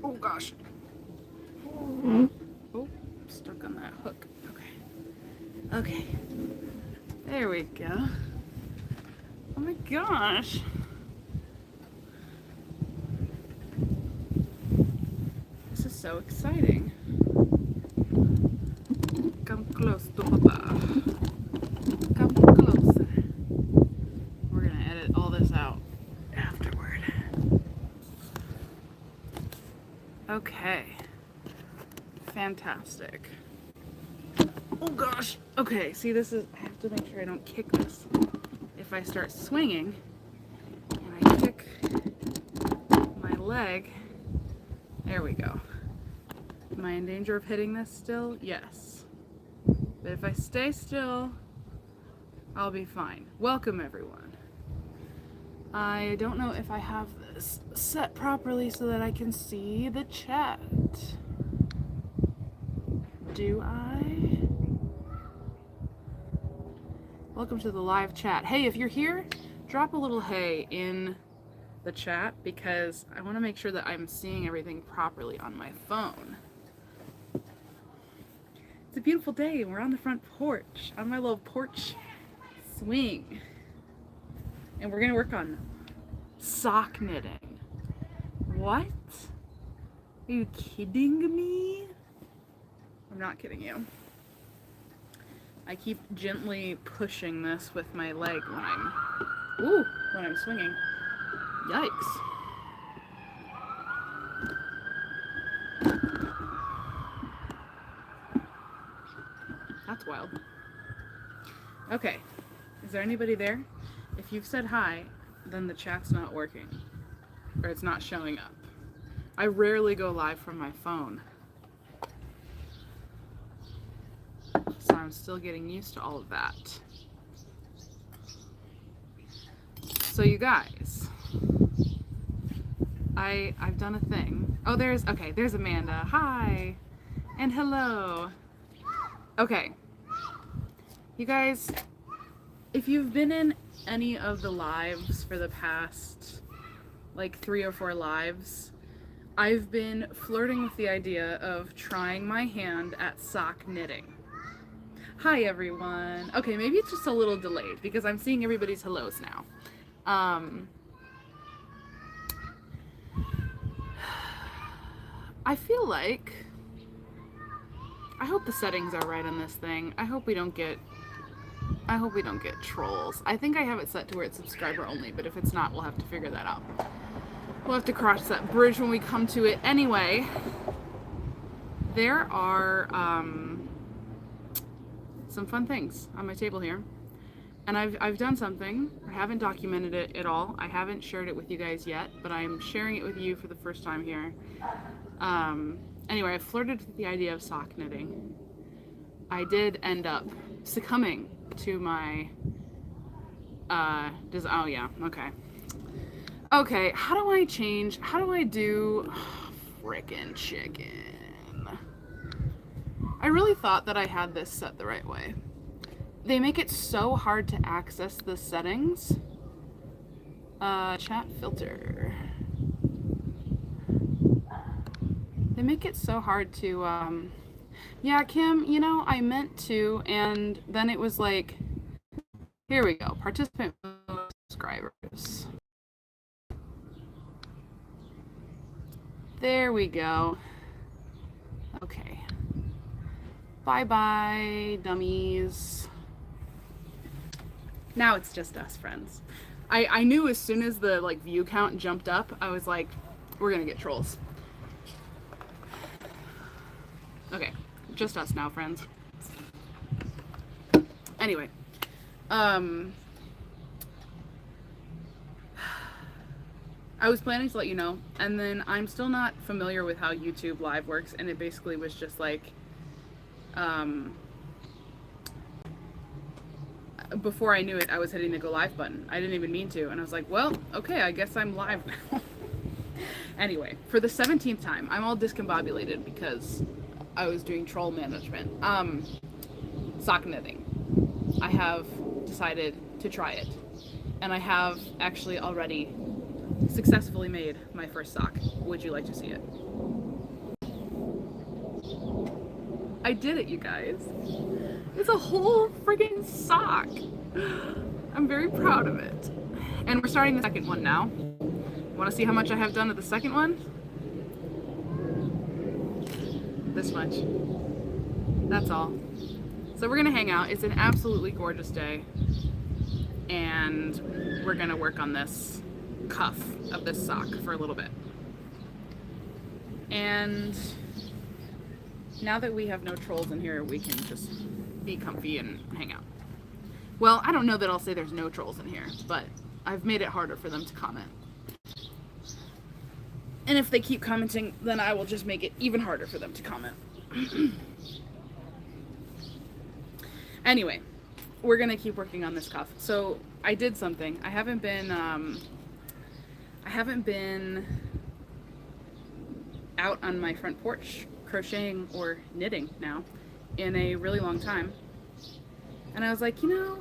Oh gosh. Oh, stuck on that hook. Okay. Okay. There we go. Oh my gosh. This is so exciting. Come close to Papa. Come closer. We're gonna edit all this out afterward. Okay. Fantastic. Oh gosh. Okay, see this is, I have to make sure I don't kick this. If I start swinging and I kick my leg, there we go. Am I in danger of hitting this still? Yes. But if I stay still, I'll be fine. Welcome everyone. I don't know if I have this set properly so that I can see the chat. Do I? Welcome to the live chat. Hey, if you're here, drop a little hey in the chat because I want to make sure that I'm seeing everything properly on my phone. It's a beautiful day and we're on the front porch, on my little porch swing. And we're going to work on sock knitting. What? Are you kidding me? I'm not kidding you. I keep gently pushing this with my leg when I'm swinging. Yikes. That's wild. Okay. Is there anybody there? If you've said hi, then the chat's not working. Or it's not showing up. I rarely go live from my phone. So I'm still getting used to all of that. So you guys, I've done a thing. Oh, there's Amanda. Hi. And hello. Okay. You guys, if you've been in any of the lives for the past like 3 or 4 lives, I've been flirting with the idea of trying my hand at sock knitting. Hi everyone. Okay, maybe it's just a little delayed because I'm seeing everybody's hellos now. I feel like, I hope the settings are right on this thing. I hope we don't get trolls. I think I have it set to where it's subscriber only, but if it's not, we'll have to figure that out. We'll have to cross that bridge when we come to it. Anyway, there are some fun things on my table here. And I've done something. I haven't documented it at all. I haven't shared it with you guys yet, but I'm sharing it with you for the first time here. Anyway, I flirted with the idea of sock knitting. I did end up succumbing to my, oh yeah, okay. Okay, how do I do, frickin' chicken. I really thought that I had this set the right way. They make it so hard to access the settings. Chat filter. They make it so hard to, yeah, Kim, you know, I meant to, and then it was like, here we go, participant subscribers. There we go. Okay. Bye-bye, dummies. Now it's just us, friends. I knew as soon as the like view count jumped up, I was like, we're gonna get trolls. Okay, just us now, friends. Anyway, I was planning to let you know, and then I'm still not familiar with how YouTube Live works, and it basically was just like, before I knew it, I was hitting the go live button. I didn't even mean to, and I was like, well, okay, I guess I'm live now. Anyway, for the 17th time, I'm all discombobulated because I was doing troll management. Sock knitting. I have decided to try it, and I have actually already successfully made my first sock. Would you like to see it? I did it, you guys. It's a whole friggin' sock. I'm very proud of it. And we're starting the second one now. Want to see how much I have done of the second one? This much. That's all. So we're gonna hang out. It's an absolutely gorgeous day. And we're gonna work on this cuff of this sock for a little bit. And now that we have no trolls in here, we can just be comfy and hang out. Well, I don't know that I'll say there's no trolls in here, but I've made it harder for them to comment. And if they keep commenting, then I will just make it even harder for them to comment. Anyway, we're gonna keep working on this cuff. So I did something. I haven't been out on my front porch crocheting or knitting now in a really long time. And I was like, you know,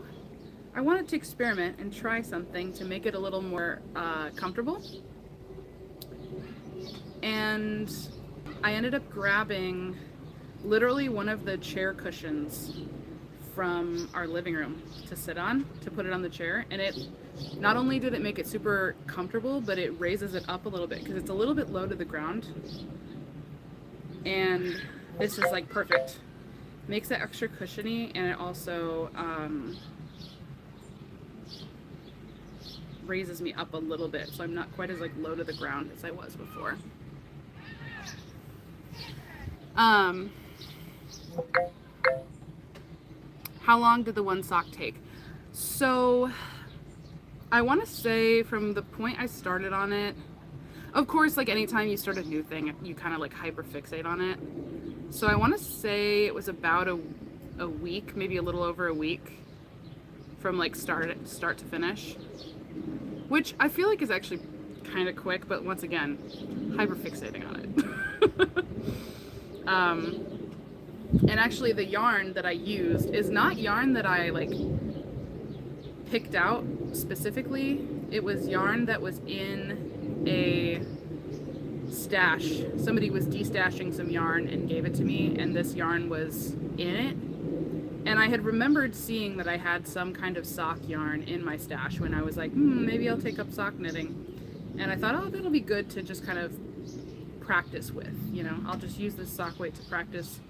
I wanted to experiment and try something to make it a little more comfortable. And I ended up grabbing literally one of the chair cushions from our living room to sit on, to put it on the chair. And it, not only did it make it super comfortable, but it raises it up a little bit because it's a little bit low to the ground. And this is like perfect. Makes it extra cushiony, and it also raises me up a little bit, so I'm not quite as like low to the ground as I was before. How long did the one sock take? So I want to say from the point I started on it, of course, like anytime you start a new thing, you kind of like hyper fixate on it. So I want to say it was about a week, maybe a little over a week from like start to finish, which I feel like is actually kind of quick, but once again, hyper fixating on it. And actually the yarn that I used is not yarn that I like picked out specifically. It was yarn that was in a stash. Somebody was destashing some yarn and gave it to me, and this yarn was in it. And I had remembered seeing that I had some kind of sock yarn in my stash when I was like, maybe I'll take up sock knitting. And I thought, oh, that'll be good to just kind of practice with, you know. I'll just use this sock weight to practice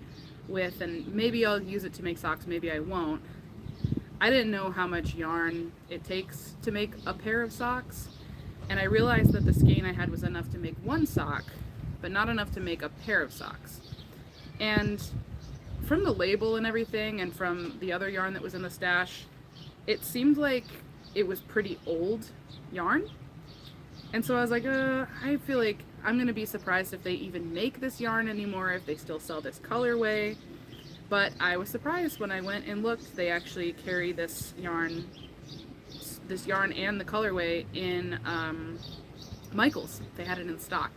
with, and maybe I'll use it to make socks, maybe I won't. I didn't know how much yarn it takes to make a pair of socks, and I realized that the skein I had was enough to make one sock, but not enough to make a pair of socks. And from the label and everything, and from the other yarn that was in the stash, it seemed like it was pretty old yarn. And so I was like, I feel like I'm gonna be surprised if they even make this yarn anymore, if they still sell this colorway. But I was surprised when I went and looked. They actually carry this yarn and the colorway in Michael's. They had it in stock.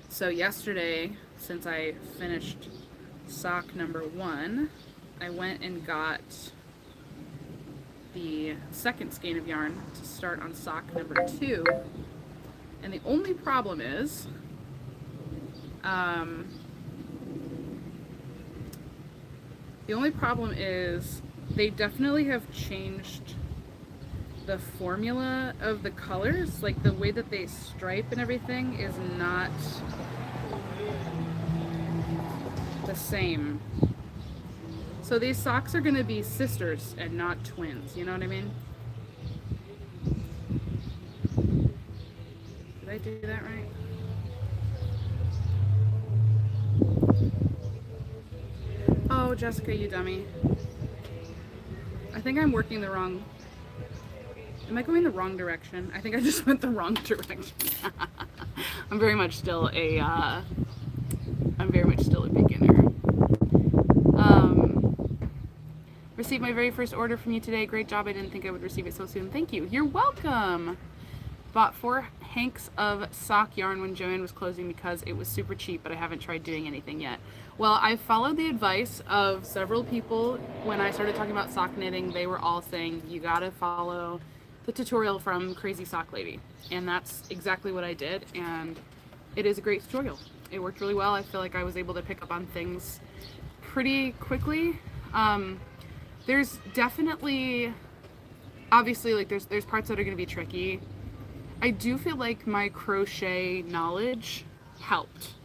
So yesterday, since I finished sock number 1, I went and got the second skein of yarn to start on sock number 2. And the only problem is, they definitely have changed the formula of the colors. Like the way that they stripe and everything is not the same. So these socks are gonna be sisters and not twins, you know what I mean? Did I do that right? Oh, Jessica, you dummy. I think I'm working the wrong... Am I going the wrong direction? I think I just went the wrong direction. I'm very much still a beginner. Received my very first order from you today. Great job. I didn't think I would receive it so soon. Thank you. You're welcome. Bought 4 hanks of sock yarn when Joanne was closing because it was super cheap, but I haven't tried doing anything yet. Well, I followed the advice of several people when I started talking about sock knitting. They were all saying, you gotta follow the tutorial from Crazy Sock Lady. And that's exactly what I did, and it is a great tutorial. It worked really well. I feel like I was able to pick up on things pretty quickly. There's definitely, obviously, like there's parts that are going to be tricky. I do feel like my crochet knowledge helped.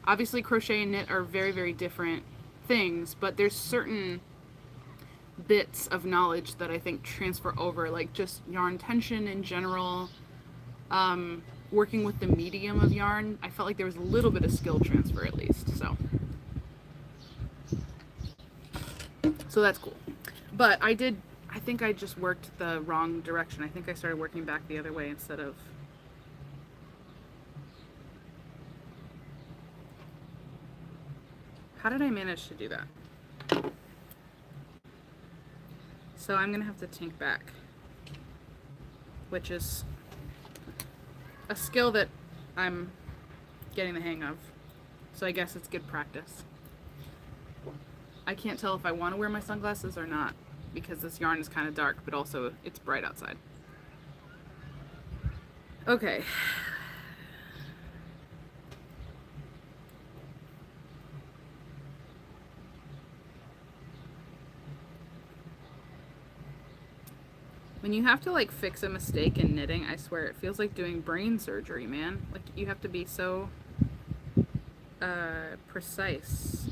Obviously, crochet and knit are very, very different things, but there's certain bits of knowledge that I think transfer over, like just yarn tension in general, working with the medium of yarn. I felt like there was a little bit of skill transfer at least, so that's cool. But I think I just worked the wrong direction. I think I started working back the other way instead of... How did I manage to do that? So I'm gonna have to tink back, which is a skill that I'm getting the hang of. So I guess it's good practice. I can't tell if I want to wear my sunglasses or not because this yarn is kind of dark, but also it's bright outside. Okay. When you have to like fix a mistake in knitting, I swear it feels like doing brain surgery, man. Like you have to be so precise.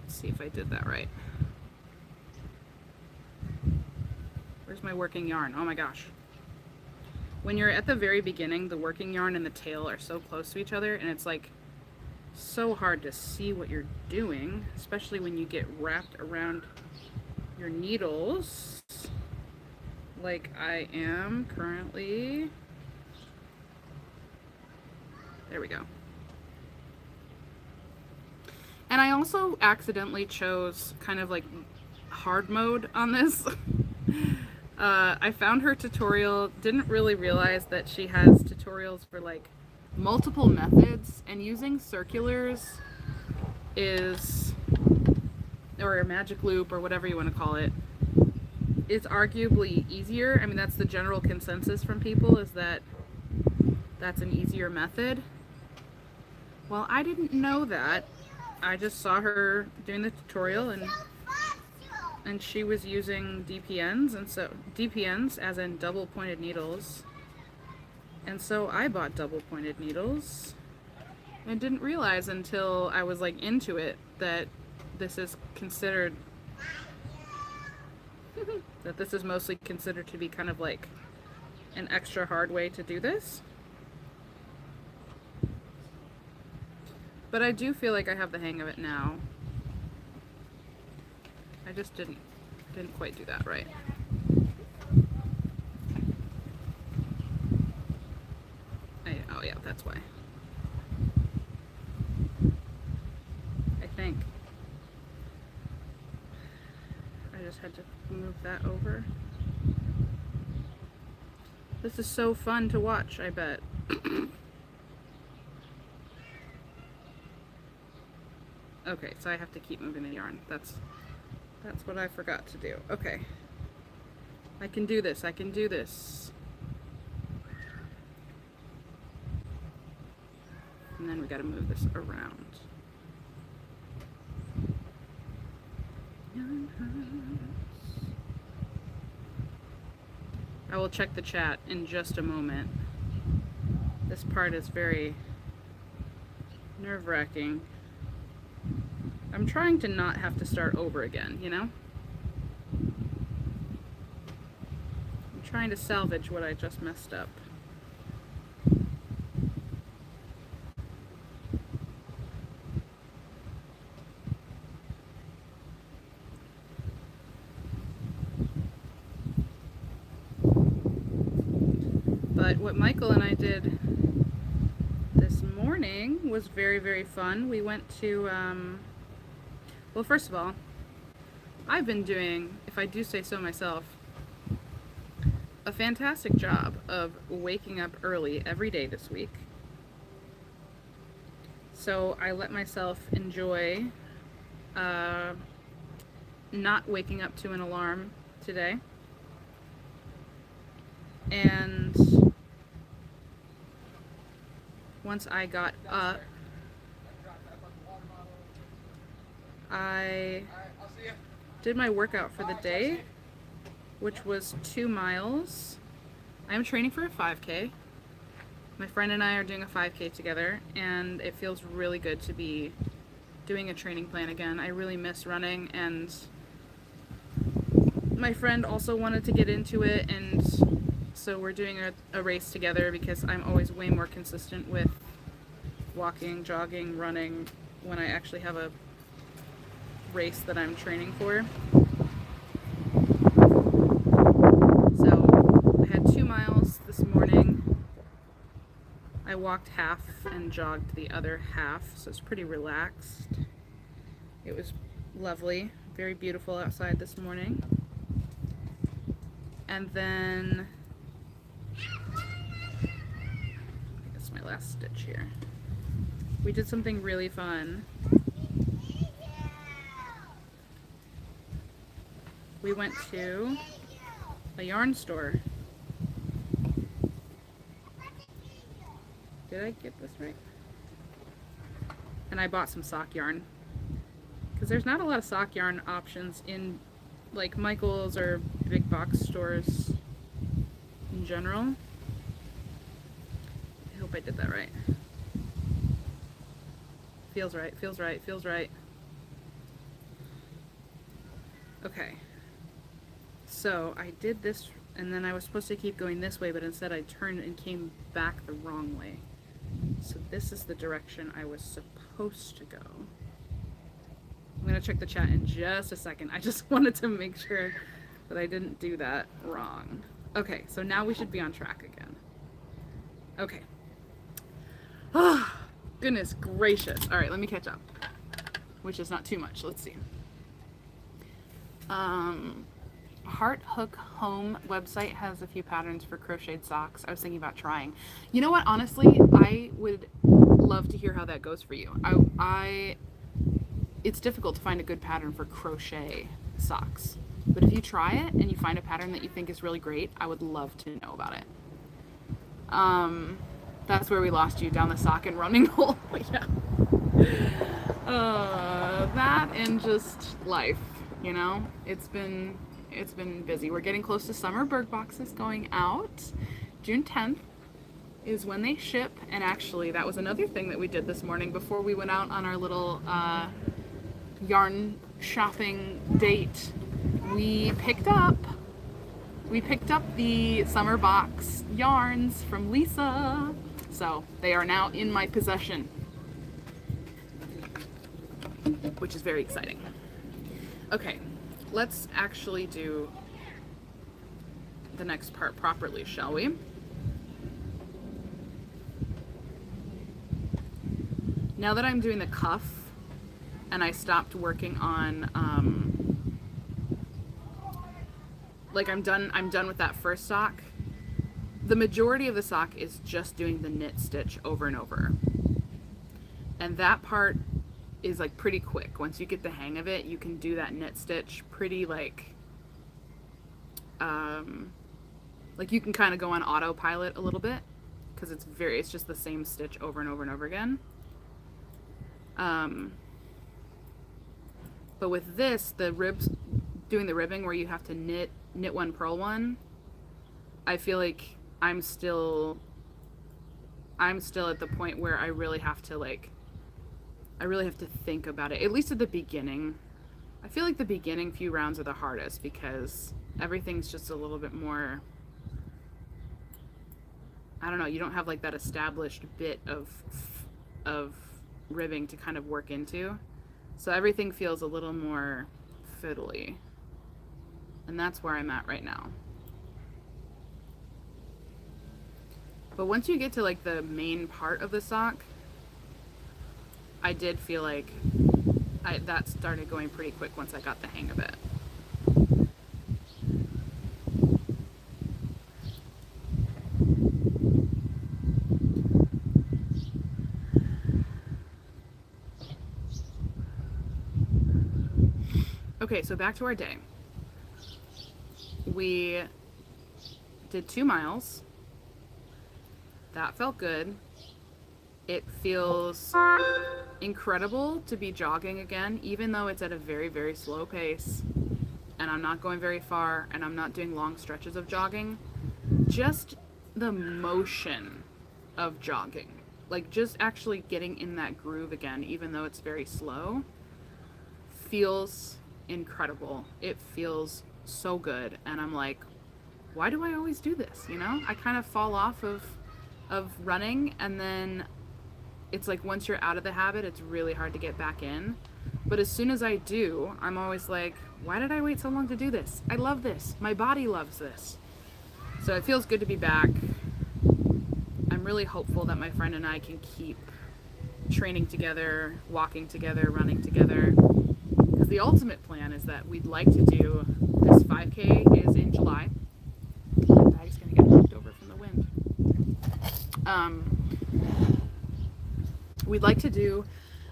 Let's see if I did that right. Where's my working yarn? Oh my gosh. When you're at the very beginning, the working yarn and the tail are so close to each other, and it's like so hard to see what you're doing, especially when you get wrapped around your needles like I am currently. There we go. And I also accidentally chose kind of like hard mode on this. I found her tutorial, didn't really realize that she has tutorials for like multiple methods, and using circulars is, or a magic loop or whatever you want to call it, is arguably easier. I mean, that's the general consensus from people, is that that's an easier method. Well, I didn't know that. I just saw her doing the tutorial, and she was using DPNs, and so DPNs as in double pointed needles. And so I bought double pointed needles and didn't realize until I was like into it that this is considered that this is mostly considered to be kind of like an extra hard way to do this. But I do feel like I have the hang of it now. I just didn't quite do that right. Oh yeah, that's why. I think. I just had to move that over. This is so fun to watch, I bet. Okay, so I have to keep moving the yarn. That's what I forgot to do. Okay. I can do this. I can do this. And then we got to move this around. I will check the chat in just a moment. This part is very nerve-wracking. I'm trying to not have to start over again, you know? I'm trying to salvage what I just messed up. But what Michael and I did this morning was very, very fun. We went to, well, first of all, I've been doing, if I do say so myself, a fantastic job of waking up early every day this week. So I let myself enjoy not waking up to an alarm today. And once I got up, I did my workout for the day, which was 2 miles. I'm training for a 5K. My friend and I are doing a 5K together, and it feels really good to be doing a training plan again. I really miss running, and my friend also wanted to get into it, and so we're doing a race together because I'm always way more consistent with walking, jogging, running when I actually have a race that I'm training for. So I had 2 miles this morning. I walked half and jogged the other half, so it's pretty relaxed. It was lovely, very beautiful outside this morning. And then, I guess my last stitch here. We did something really fun. We went to a yarn store. Did I get this right? And I bought some sock yarn. Because there's not a lot of sock yarn options in like Michael's or big box stores in general. I hope I did that right. Feels right, feels right, feels right. Okay. So I did this, and then I was supposed to keep going this way, but instead I turned and came back the wrong way. So this is the direction I was supposed to go. I'm gonna check the chat in just a second. I just wanted to make sure that I didn't do that wrong. Okay, so now we should be on track again. Okay. Ah, goodness gracious. All right, let me catch up, which is not too much. Let's see. Heart Hook Home website has a few patterns for crocheted socks. I was thinking about trying. You know what? Honestly, I would love to hear how that goes for you. It's difficult to find a good pattern for crochet socks. But if you try it and you find a pattern that you think is really great, I would love to know about it. That's where we lost you, down the sock and running hole. Yeah. That and just life, you know? It's been busy. We're getting close to summer. Berg boxes going out. June 10th is when they ship. And actually, that was another thing that we did this morning before we went out on our little yarn shopping date. We picked up the summer box yarns from Lisa. So they are now in my possession, which is very exciting. Okay, let's actually do the next part properly, shall we? Now that I'm doing the cuff and I stopped working on like I'm done with that first sock. The majority of the sock is just doing the knit stitch over and over. And that part is like pretty quick. Once you get the hang of it, you can do that knit stitch pretty like you can kind of go on autopilot a little bit because it's just the same stitch over and over and over again. But with this, doing the ribbing where you have to knit one, purl one, I feel like I'm still at the point where I really have to think about it, at least at the beginning. I feel like the beginning few rounds are the hardest because everything's just a little bit more, I don't know, you don't have like that established bit of ribbing to kind of work into. So everything feels a little more fiddly. And that's where I'm at right now. But once you get to like the main part of the sock, I did feel like that started going pretty quick once I got the hang of it. Okay, so back to our day. We did 2 miles. That felt good. It feels incredible to be jogging again, even though it's at a very, very slow pace and I'm not going very far and I'm not doing long stretches of jogging. Just the motion of jogging, like just actually getting in that groove again, even though it's very slow, feels incredible. It feels so good. And I'm like, why do I always do this? You know, I kind of fall off of running, and then it's like once you're out of the habit, it's really hard to get back in. But as soon as I do, I'm always like, why did I wait so long to do this? I love this. My body loves this. So it feels good to be back. I'm really hopeful that my friend and I can keep training together, walking together, running together. Because the ultimate plan is that we'd like to do this 5K is in July. My bag's gonna get knocked over from the wind. We'd like to do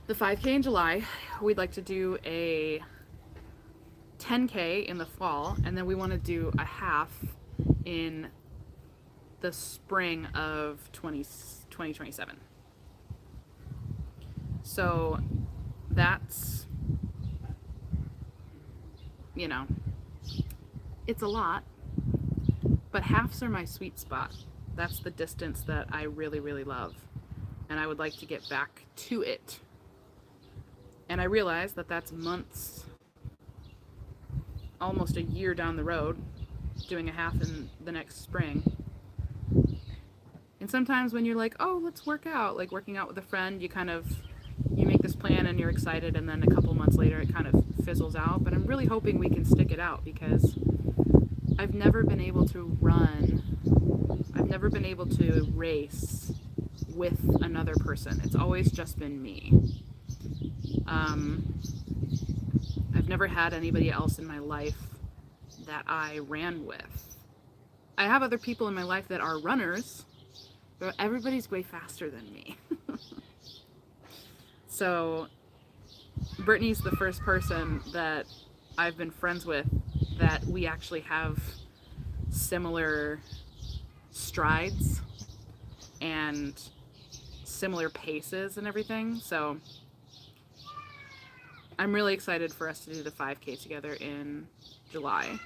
the 5K in July. We'd like to do a 10K in the fall, and then we want to do a half in the spring of 2027. So that's, you know, it's a lot, but halves are my sweet spot. That's the distance that I really, really love. And I would like to get back to it. And I realize that that's months, almost a year down the road, doing a half in the next spring. And sometimes when you're like, oh, let's work out, like working out with a friend, you make this plan and you're excited, and then a couple months later it kind of fizzles out. But I'm really hoping we can stick it out, because I've never been able to run, I've never been able to race with another person. It's always just been me. I've never had anybody else in my life that I ran with. I have other people in my life that are runners, but everybody's way faster than me. So Brittany's the first person that I've been friends with that we actually have similar strides and similar paces and everything. So I'm really excited for us to do the 5K together in July.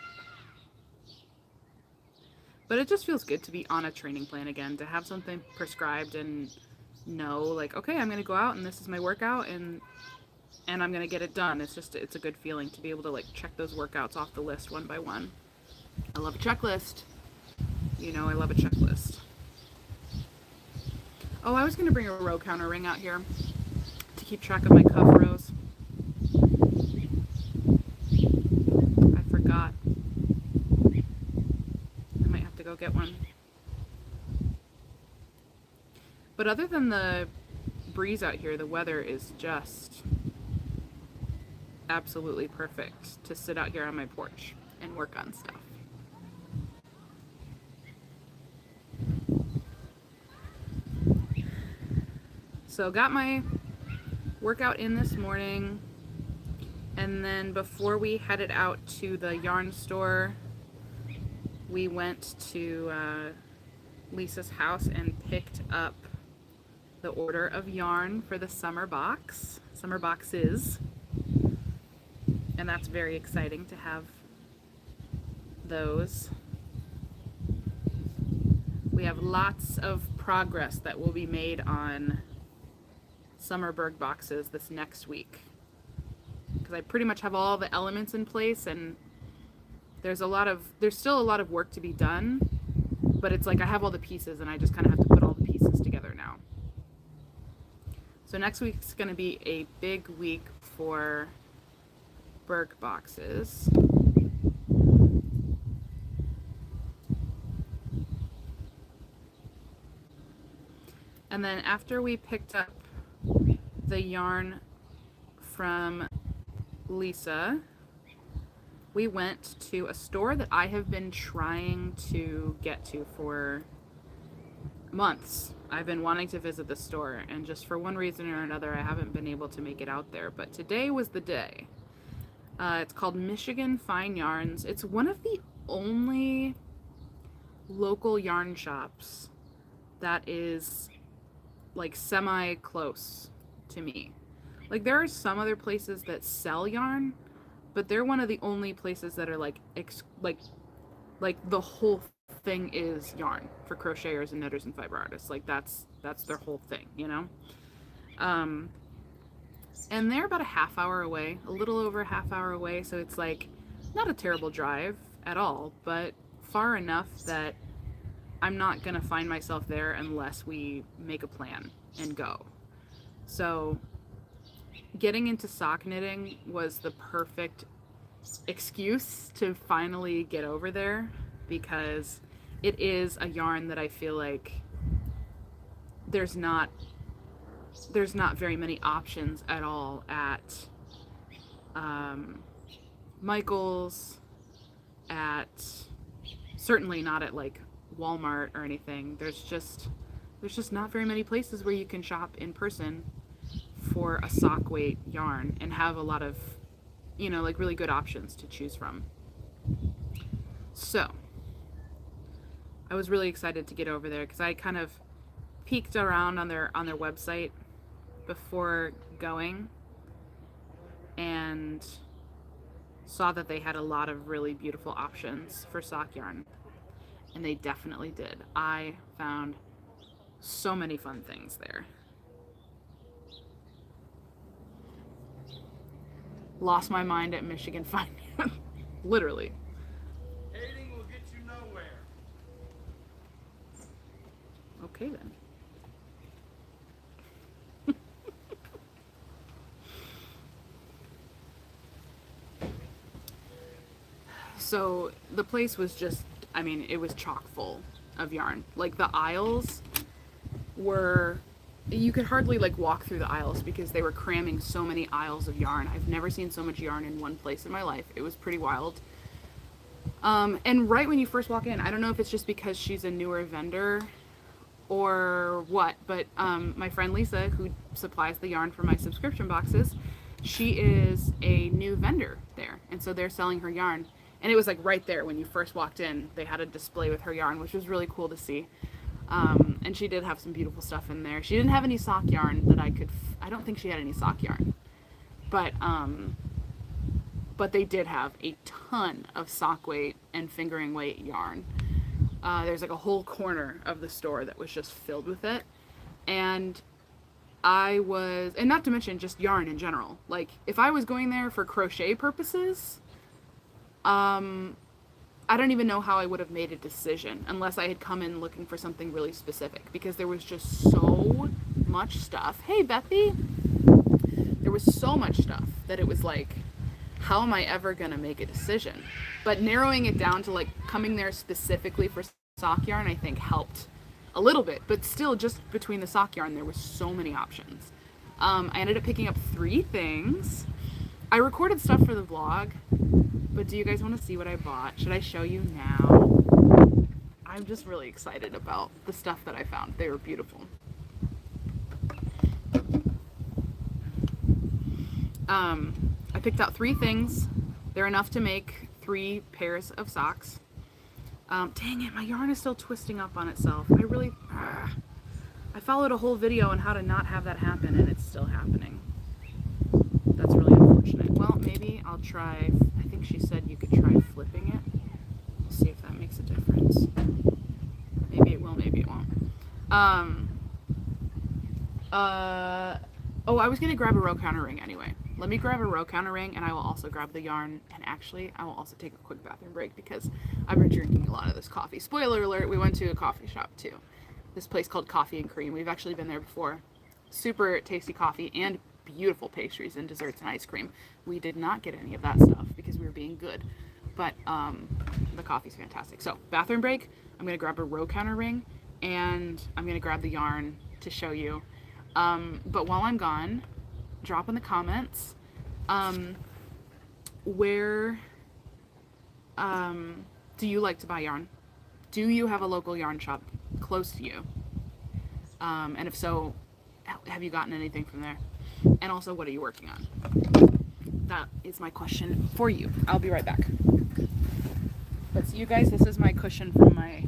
But it just feels good to be on a training plan again, to have something prescribed and know, like, okay, I'm going to go out and this is my workout, and I'm going to get it done. It's a good feeling to be able to like check those workouts off the list one by one. I love a checklist. You know, I love a checklist. Oh, I was going to bring a row counter ring out here to keep track of my cuff rows. I forgot. I might have to go get one. But other than the breeze out here, the weather is just absolutely perfect to sit out here on my porch and work on stuff. So got my workout in this morning, and then before we headed out to the yarn store, we went to Lisa's house and picked up the order of yarn for the summer boxes, and that's very exciting to have those. We have lots of progress that will be made on summer Berg boxes this next week, because I pretty much have all the elements in place, and there's still a lot of work to be done, but it's like I have all the pieces and I just kind of have to put all the pieces together now. So next week's going to be a big week for Berg boxes. And then after we picked up the yarn from Lisa, we went to a store that I have been trying to get to for months. I've been wanting to visit the store, and just for one reason or another, I haven't been able to make it out there. But today was the day. It's called Michigan Fine Yarns. It's one of the only local yarn shops that is like semi-close to me. Like, there are some other places that sell yarn, but they're one of the only places that are like the whole thing is yarn for crocheters and knitters and fiber artists. Like, that's their whole thing, you know. Um, and they're about a half hour away, a little over a half hour away, so it's like not a terrible drive at all, but far enough that I'm not gonna find myself there unless we make a plan and go. So getting into sock knitting was the perfect excuse to finally get over there, because it is a yarn that I feel like there's not very many options at all at Michael's, at certainly not at like Walmart or anything. There's just not very many places where you can shop in person for a sock weight yarn and have a lot of, you know, like really good options to choose from. So I was really excited to get over there because I kind of peeked around on their website before going and saw that they had a lot of really beautiful options for sock yarn, and they definitely did. I found so many fun things there. Lost my mind at Michigan Fine. Literally. Hating will get you nowhere. Okay then. So the place was just, I mean, it was chock full of yarn. Like, the aisles were, you could hardly like walk through the aisles because they were cramming so many aisles of yarn. I've never seen so much yarn in one place in my life. It was pretty wild. And right when you first walk in, I don't know if it's just because she's a newer vendor or what, but my friend Lisa, who supplies the yarn for my subscription boxes, she is a new vendor there, and so they're selling her yarn. And it was like right there when you first walked in, they had a display with her yarn, which was really cool to see. And she did have some beautiful stuff in there. She didn't have any sock yarn that I don't think she had any sock yarn, but they did have a ton of sock weight and fingering weight yarn. There's like a whole corner of the store that was just filled with it. And not to mention just yarn in general. Like, if I was going there for crochet purposes, I don't even know how I would have made a decision unless I had come in looking for something really specific, because there was just so much stuff. Hey, Bethy! There was so much stuff that it was like, how am I ever gonna make a decision? But narrowing it down to like coming there specifically for sock yarn, I think helped a little bit. But still, just between the sock yarn, there was so many options. I ended up picking up 3 things. I recorded stuff for the vlog, but do you guys want to see what I bought? Should I show you now? I'm just really excited about the stuff that I found. They were beautiful. I picked out 3 things. They're enough to make 3 pairs of socks. Dang it, my yarn is still twisting up on itself. I followed a whole video on how to not have that happen, and it's still happening. That's really unfortunate. Well, maybe I'll try, I think she said you could try flipping it. We'll see if that makes a difference. Maybe it will, maybe it won't. Oh, I was gonna grab a row counter ring anyway. Let me grab a row counter ring, and I will also grab the yarn, and actually, I will also take a quick bathroom break because I've been drinking a lot of this coffee. Spoiler alert, we went to a coffee shop too. This place called Coffee and Cream. We've actually been there before. Super tasty coffee and beautiful pastries and desserts and ice cream. We did not get any of that stuff because we were being good, but the coffee's fantastic. So, bathroom break, I'm gonna grab a row counter ring, and I'm gonna grab the yarn to show you. But while I'm gone, drop in the comments where do you like to buy yarn? Do you have a local yarn shop close to you? And if so, have you gotten anything from there? And also, what are you working on? That is my question for you. I'll be right back. But so you guys, this is my cushion from my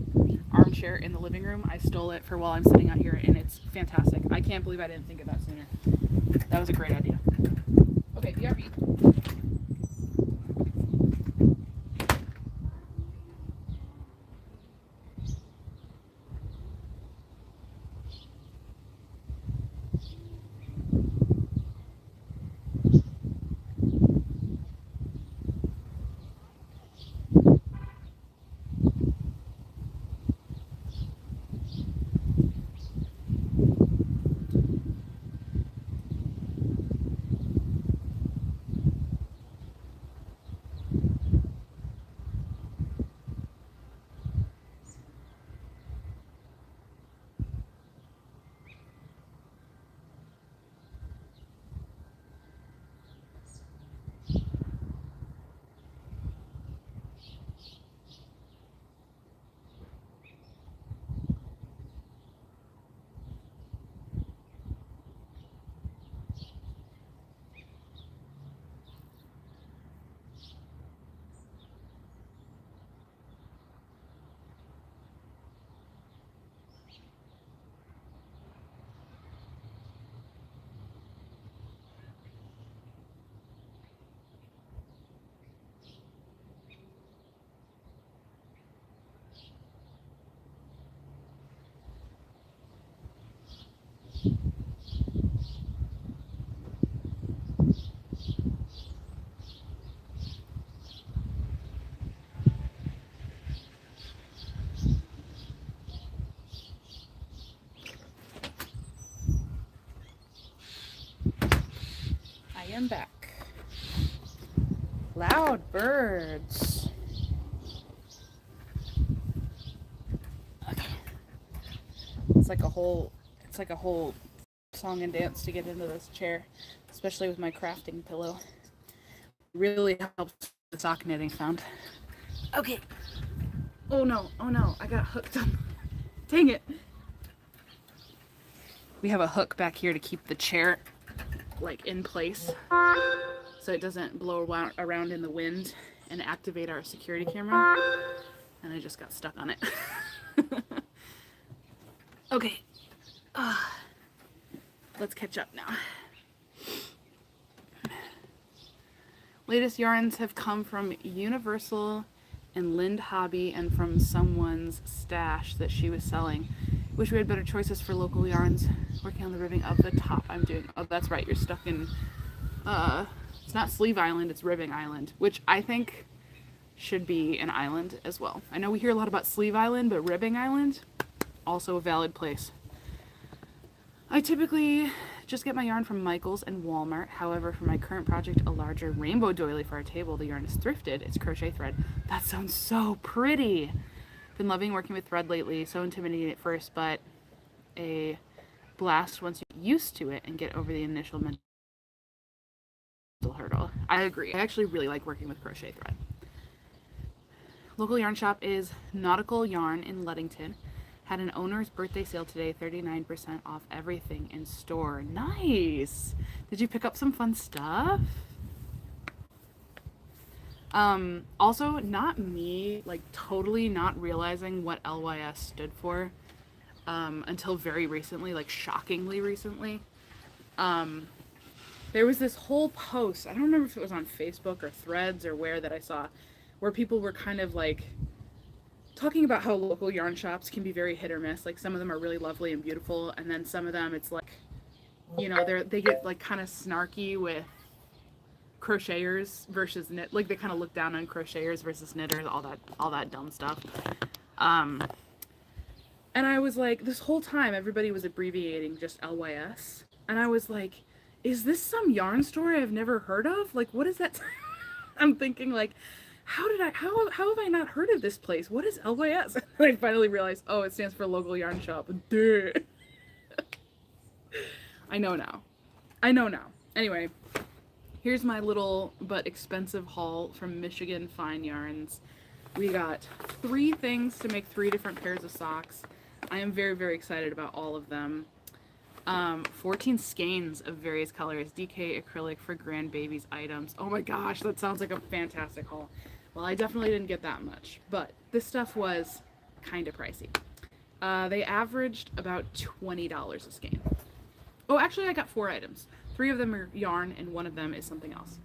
armchair in the living room. I stole it for while I'm sitting out here, and it's fantastic. I can't believe I didn't think of that sooner. That was a great idea. am back. Loud birds. Okay. It's like a whole song and dance to get into this chair, especially with my crafting pillow. Really helps the sock knitting sound. Okay. Oh no, I got hooked on. Dang it. We have a hook back here to keep the chair like in place so it doesn't blow around in the wind and activate our security camera. And I just got stuck on it. Okay. Let's catch up now. Latest yarns have come from Universal and Lind Hobby and from someone's stash that she was selling. Wish we had better choices for local yarns. Working on the ribbing of the top. Oh, that's right, you're stuck in, it's not Sleeve Island, it's Ribbing Island, which I think should be an island as well. I know we hear a lot about Sleeve Island, but Ribbing Island, also a valid place. I typically just get my yarn from Michael's and Walmart. However, for my current project, a larger rainbow doily for our table, the yarn is thrifted. It's crochet thread. That sounds so pretty. Been loving working with thread lately. So intimidating at first, but a blast once you get used to it and get over the initial mental hurdle. I agree. I actually really like working with crochet thread. Local yarn shop is Nautical Yarn in Ludington. Had an owner's birthday sale today, 39% off everything in store. Nice! Did you pick up some fun stuff? Also, not me, like totally not realizing what LYS stood for until very recently, like shockingly recently. There was this whole post, I don't remember if it was on Facebook or Threads or where that I saw, where people were kind of like talking about how local yarn shops can be very hit or miss. Like some of them are really lovely and beautiful, and then some of them it's like, you know, they get like kind of snarky with crocheters versus knit. Like they kind of look down on crocheters versus knitters, all that dumb stuff. And I was like, this whole time everybody was abbreviating just LYS, and I was like, is this some yarn store I've never heard of? Like, what is that? I'm thinking like, how have I not heard of this place? What is LYS? And I finally realized, oh, it stands for local yarn shop. Duh. I know now. Anyway, here's my little but expensive haul from Michigan Fine Yarns. We got 3 things to make 3 different pairs of socks. I am very, very excited about all of them. 14 skeins of various colors, DK acrylic for grandbabies items. Oh my gosh, that sounds like a fantastic haul. Well, I definitely didn't get that much, but this stuff was kind of pricey. They averaged about $20 a skein. Oh, actually I got 4 items. 3 of them are yarn and 1 of them is something else.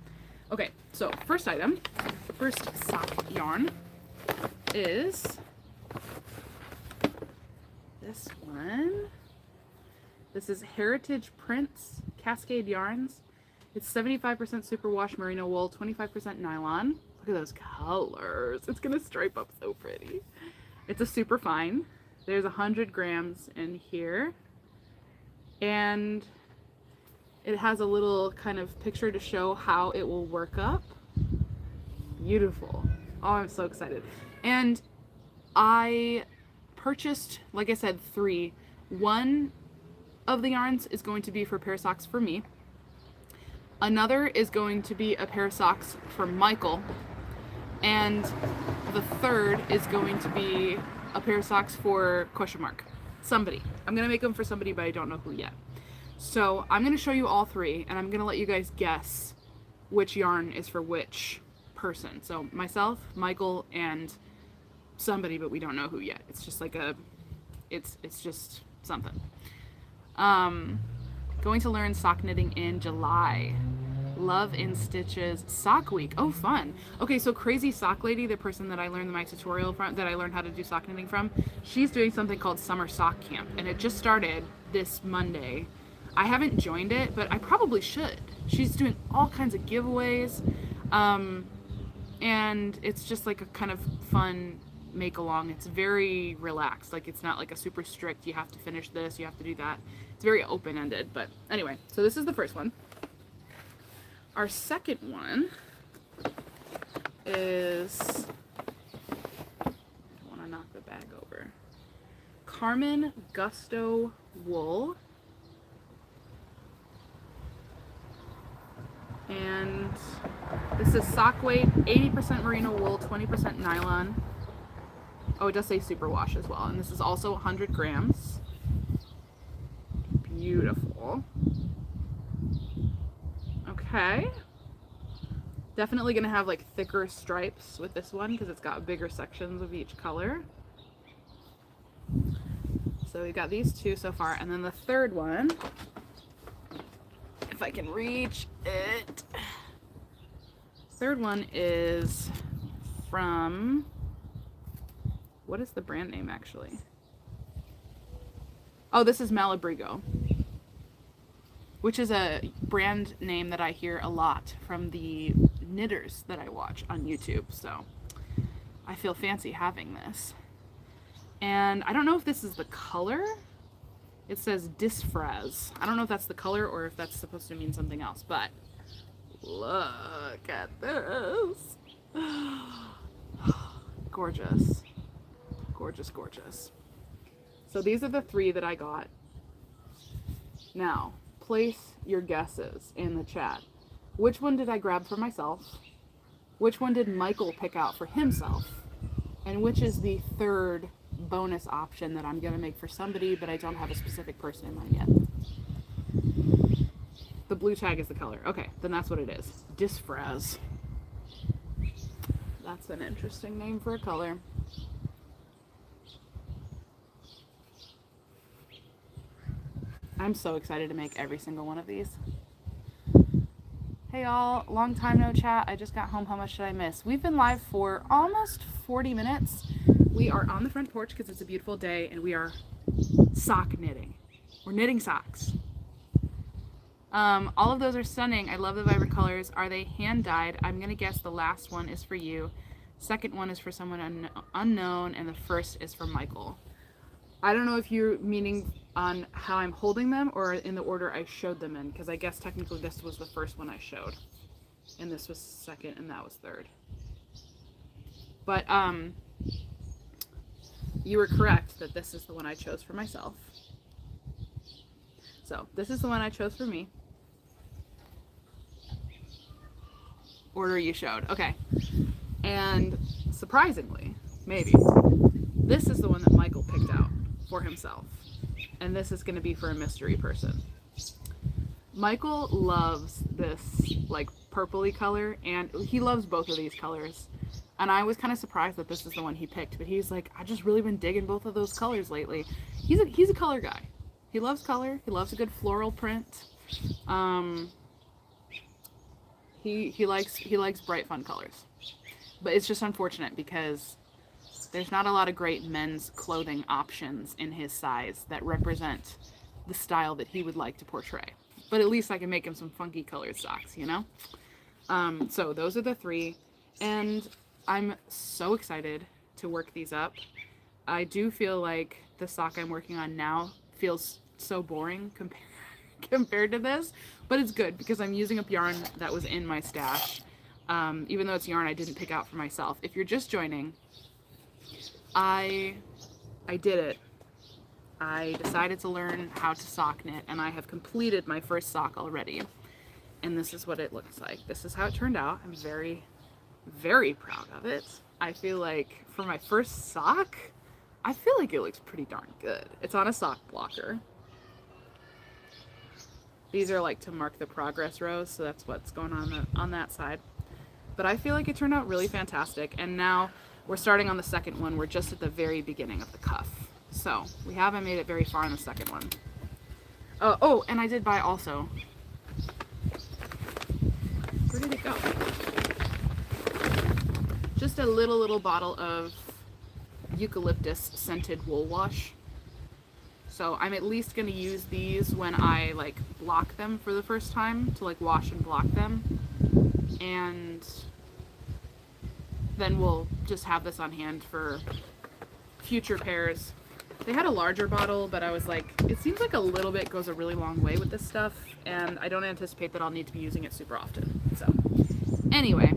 Okay, so first sock yarn is this one. This is Heritage Prints Cascade Yarns. It's 75% superwash merino wool, 25% nylon. Look at those colors. It's gonna stripe up so pretty. It's a super fine. There's 100 grams in here. And it has a little kind of picture to show how it will work up. Beautiful. Oh, I'm so excited. And I purchased, like I said, 3. 1 of the yarns is going to be for a pair of socks for me. Another is going to be a pair of socks for Michael. And the third is going to be a pair of socks for question mark. Somebody. I'm going to make them for somebody, but I don't know who yet. So I'm going to show you all 3, and I'm going to let you guys guess which yarn is for which person. So myself, Michael, and somebody, but we don't know who yet. It's just like it's just something. Going to learn sock knitting in July. Love in Stitches Sock Week. Oh, fun. Okay, so Crazy Sock Lady, the person that I learned my tutorial from, that I learned how to do sock knitting from, she's doing something called Summer Sock Camp, and it just started this Monday. I haven't joined it, but I probably should. She's doing all kinds of giveaways, and it's just like a kind of fun make along. It's very relaxed. Like it's not like a super strict, you have to finish this, you have to do that. It's very open-ended, but anyway, so this is the first one. our second one is, I want to knock the bag over, Carmen Gusto wool. And this is sock weight, 80% merino wool, 20% nylon. Oh, it does say superwash as well. And this is also 100 grams. Beautiful. Okay. Definitely gonna have like thicker stripes with this one because it's got bigger sections of each color. So we've got these two so far. And then the third one, if I can reach it. Third one is from, what is the brand name actually? Oh, this is Malabrigo, which is a brand name that I hear a lot from the knitters that I watch on YouTube. So I feel fancy having this. And I don't know if this is the color. It says Disfraz. I don't know if that's the color or if that's supposed to mean something else, but look at this. Gorgeous. Gorgeous, gorgeous. So these are the three that I got. Now, place your guesses in the chat. Which one did I grab for myself? Which one did Michael pick out for himself? And which is the third bonus option that I'm going to make for somebody, but I don't have a specific person in mind yet? The blue tag is the color. Okay, then that's what it is. Disfraz. That's an interesting name for a color. I'm so excited to make every single one of these. Hey y'all, long time no chat. I just got home. How much did I miss? We've been live for almost 40 minutes. We are on the front porch because it's a beautiful day and we are sock knitting. We're knitting socks. All of those are stunning. I love the vibrant colors. Are they hand dyed? I'm gonna guess the last one is for you. Second one is for someone unknown, and the first is for Michael. I don't know if you're meaning on how I'm holding them or in the order I showed them in, because I guess technically this was the first one I showed, and this was second, and that was third. But you were correct that this is the one I chose for myself. So this is the one I chose for me. Order you showed. Okay. And surprisingly, maybe, this is the one that Michael picked out for himself. And this is going to be for a mystery person. Michael loves this like purpley color, and he loves both of these colors. And I was kind of surprised that this is the one he picked, but he's like, I've just really been digging both of those colors lately. He's a color guy. He loves color. He loves a good floral print. He likes bright, fun colors. But it's just unfortunate because there's not a lot of great men's clothing options in his size that represent the style that he would like to portray. But at least I can make him some funky colored socks, you know? So those are the three. And I'm so excited to work these up. I do feel like the sock I'm working on now feels so boring compared to this, but it's good because I'm using up yarn that was in my stash, even though it's yarn I didn't pick out for myself. If you're just joining, I did it. I decided to learn how to sock knit, and I have completed my first sock already, and this is what it looks like. This is how it turned out. I'm very, very proud of it. I feel like for my first sock, I feel like it looks pretty darn good. It's on a sock blocker. These are like to mark the progress rows, so that's what's going on that side. But I feel like it turned out really fantastic, and now we're starting on the second one. We're just at the very beginning of the cuff. So we haven't made it very far on the second one. Oh, and I did buy also. Where did it go? Just a little bottle of eucalyptus scented wool wash. So I'm at least going to use these when I like block them for the first time, to like wash and block them. And then we'll just have this on hand for future pairs They had a larger bottle, but I was like, it seems like a little bit goes a really long way with this stuff, and I don't anticipate that I'll need to be using it super often. So, anyway.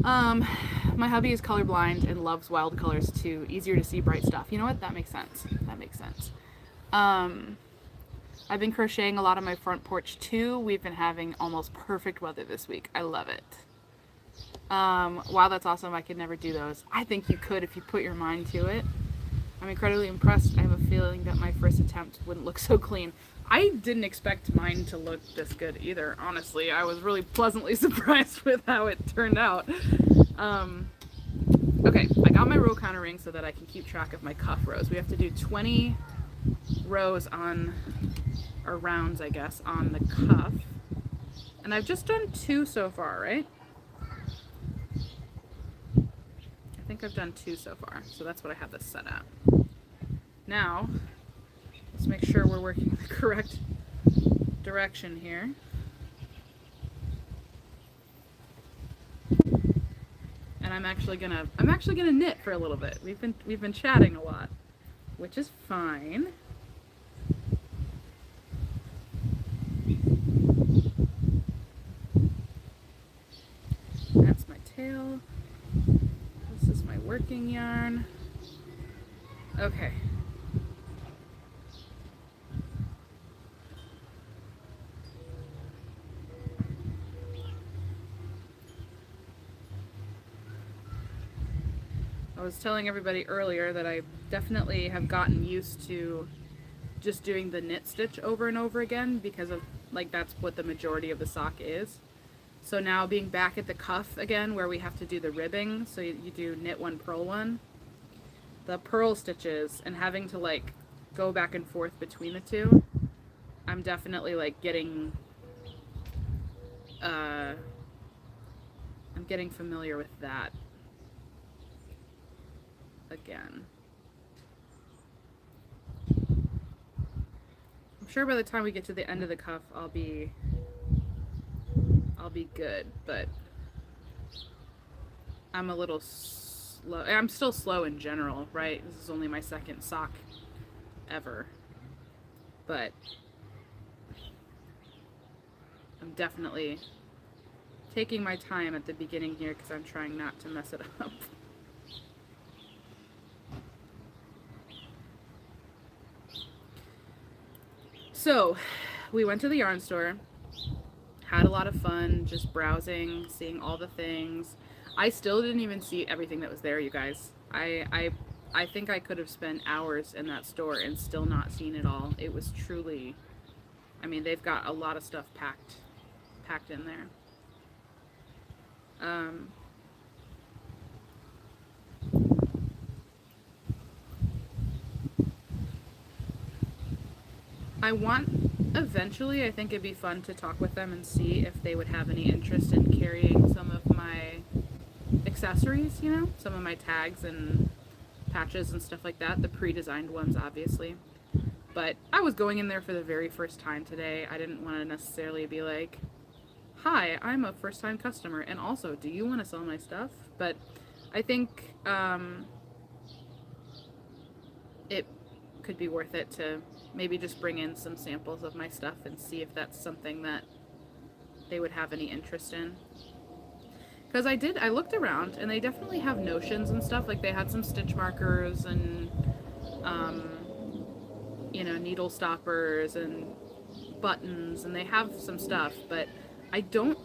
My hubby is colorblind and loves wild colors too. Easier to see bright stuff. You know what? That makes sense. That makes sense. I've been crocheting a lot on my front porch too. We've been having almost perfect weather this week. I love it. Wow, that's awesome. I could never do those. I think you could if you put your mind to it. I'm incredibly impressed. I have a feeling that my first attempt wouldn't look so clean. I didn't expect mine to look this good either, honestly. I was really pleasantly surprised with how it turned out. Okay, I got my row counter ring so that I can keep track of my cuff rows. We have to do 20 rows on, or rounds, I guess, on the cuff. And I've just done 2 so far, right? I think I've done 2 so far, so that's what I have this set at. Now, let's make sure we're working in the correct direction here. And I'm actually gonna knit for a little bit. We've been chatting a lot, which is fine. That's my tail. This is my working yarn. Okay. I was telling everybody earlier that I definitely have gotten used to just doing the knit stitch over and over again because of, like, that's what the majority of the sock is. So now being back at the cuff again where we have to do the ribbing, so you do knit 1, purl 1, the purl stitches, and having to like go back and forth between the two, I'm definitely like getting I'm getting familiar with that again. I'm sure by the time we get to the end of the cuff I'll be good, but I'm a little slow. I'm still slow in general, right? This is only my second sock ever, but I'm definitely taking my time at the beginning here because I'm trying not to mess it up. So, we went to the yarn store, had a lot of fun, just browsing, seeing all the things. I still didn't even see everything that was there, you guys. I think I could have spent hours in that store and still not seen it all. It was truly, I mean, they've got a lot of stuff packed in there. I want, eventually, I think it'd be fun to talk with them and see if they would have any interest in carrying some of my accessories, you know, some of my tags and patches and stuff like that, the pre-designed ones, obviously. But I was going in there for the very first time today. I didn't want to necessarily be like, hi, I'm a first-time customer, and also, do you want to sell my stuff? But I think it could be worth it to maybe just bring in some samples of my stuff and see if that's something that they would have any interest in. Because I looked around and they definitely have notions and stuff. Like they had some stitch markers and, you know, needle stoppers and buttons, and they have some stuff, but I don't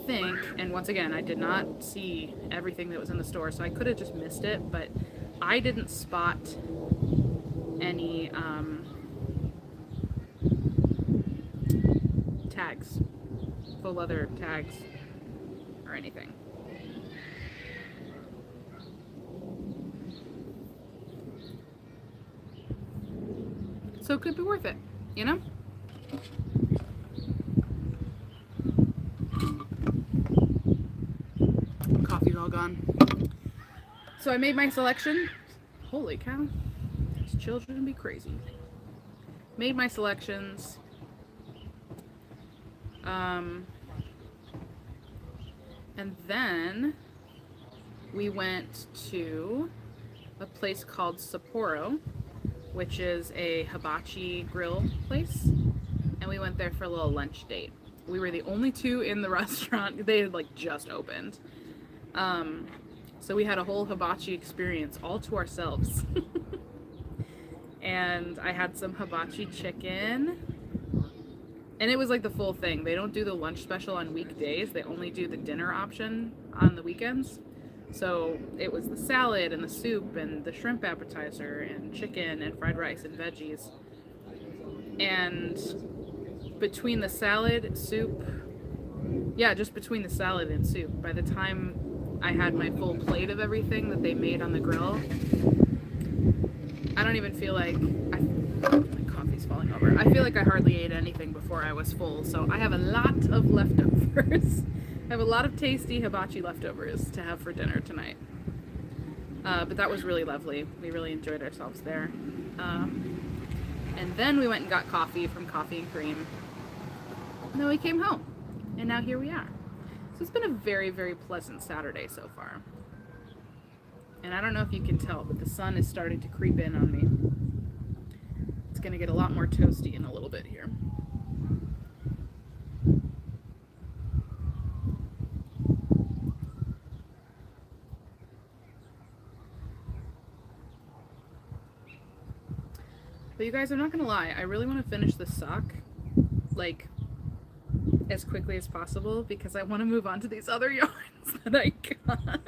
think, and once again, I did not see everything that was in the store, so I could have just missed it, but I didn't spot any tags, faux leather tags, or anything. So it could be worth it, you know? Coffee's all gone. So I made my selection. Holy cow. These children be crazy. Made my selections. And then we went to a place called Sapporo, which is a hibachi grill place, and we went there for a little lunch date. We were the only two in the restaurant. They had like just opened. So we had a whole hibachi experience all to ourselves. And I had some hibachi chicken. And it was like the full thing. They don't do the lunch special on weekdays. They only do the dinner option on the weekends. So it was the salad and the soup and the shrimp appetizer and chicken and fried rice and veggies. And between the salad, soup, yeah, just between the salad and soup, by the time I had my full plate of everything that they made on the grill, I don't even feel like my coffee's falling over. I feel like I hardly ate anything before I was full, so I have a lot of leftovers. I have a lot of tasty hibachi leftovers to have for dinner tonight. But that was really lovely. We really enjoyed ourselves there. And then we went and got coffee from Coffee and Cream. And then we came home. And now here we are. So it's been a very, very pleasant Saturday so far. And I don't know if you can tell, but the sun is starting to creep in on me. It's going to get a lot more toasty in a little bit here. But you guys, I'm not going to lie, I really want to finish this sock, like, as quickly as possible, because I want to move on to these other yarns that I got.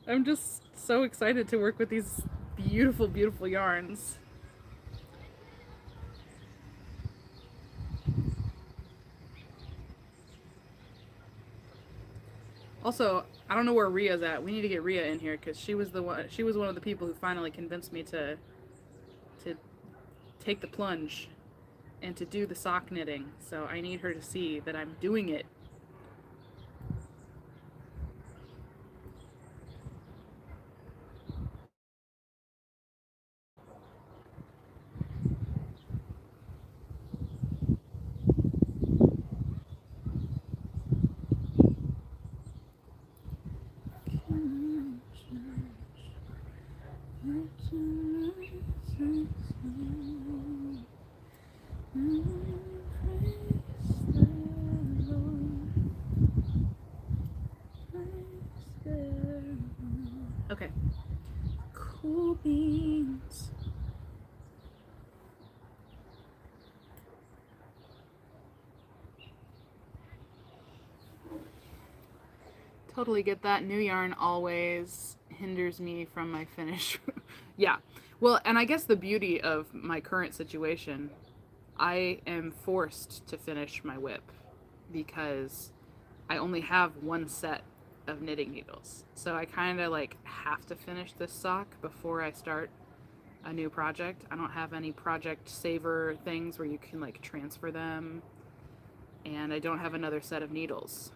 I'm just so excited to work with these beautiful, beautiful yarns. Also, I don't know where Rhea's at. We need to get Rhea in here because she was one of the people who finally convinced me to take the plunge and to do the sock knitting. So I need her to see that I'm doing it. Okay. Cool beans. Totally get that. New yarn always hinders me from my finish. Yeah. Well, and I guess the beauty of my current situation, I am forced to finish my whip because I only have one set of knitting needles. So I kind of like have to finish this sock before I start a new project. I don't have any project saver things where you can like transfer them, and I don't have another set of needles.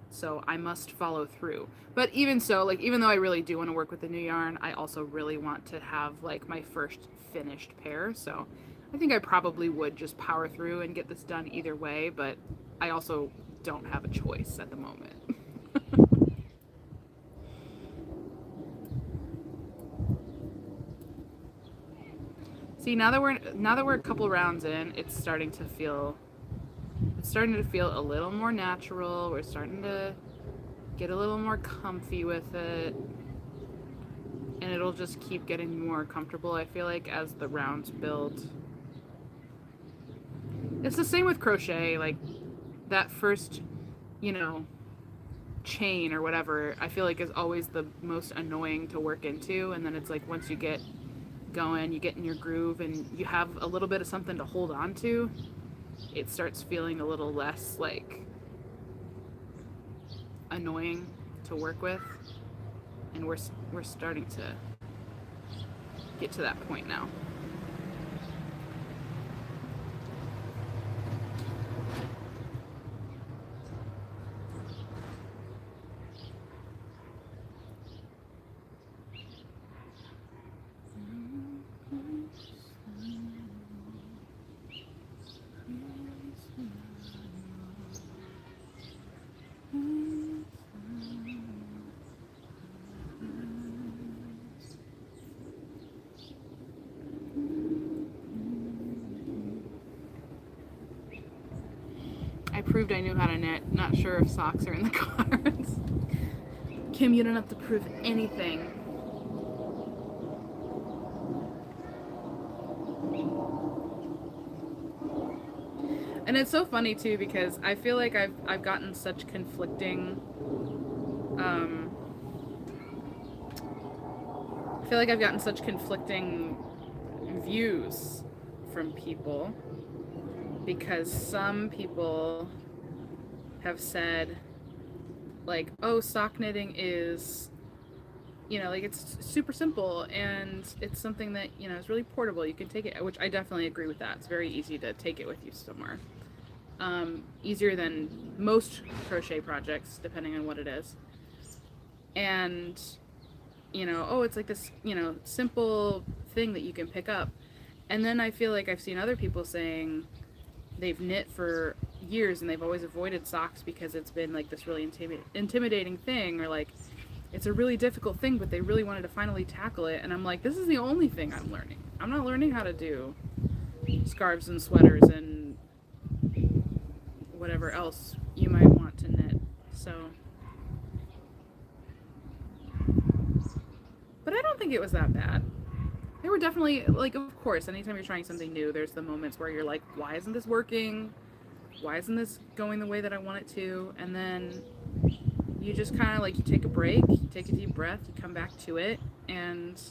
So I must follow through. But even so, like, even though I really do want to work with the new yarn, I also really want to have like my first finished pair. So I think I probably would just power through and get this done either way, but I also don't have a choice at the moment. See, now that we're a couple rounds in, it's starting to feel a little more natural. We're starting to get a little more comfy with it. And it'll just keep getting more comfortable, I feel like, as the rounds build. It's the same with crochet, like that first, chain or whatever, I feel like is always the most annoying to work into, and then it's like once you get going, you get in your groove and you have a little bit of something to hold on to, it starts feeling a little less like annoying to work with, and we're starting to get to that point now. proved I knew how to knit. Not sure if socks are in the cards. Kim, you don't have to prove anything. And it's so funny too because I feel like I've gotten such conflicting I feel like I've gotten such conflicting views from people, because some people have said, like, oh, sock knitting is, you know, like, it's super simple and it's something that, you know, is really portable. You can take it, which I definitely agree with that. It's very easy to take it with you somewhere. Easier than most crochet projects, depending on what it is. And, you know, oh, it's like this, you know, simple thing that you can pick up. And then I feel like I've seen other people saying they've knit for years and they've always avoided socks because it's been like this really intimidating thing, or like it's a really difficult thing, but they really wanted to finally tackle it. And I'm like, this is the only thing I'm learning. I'm not learning how to do scarves and sweaters and whatever else you might want to knit. So, but I don't think it was that bad. There were definitely, like, of course, anytime you're trying something new, there's the moments where you're like, why isn't this working? Why isn't this going the way that I want it to? And then you just kind of, like, you take a break, you take a deep breath, you come back to it, and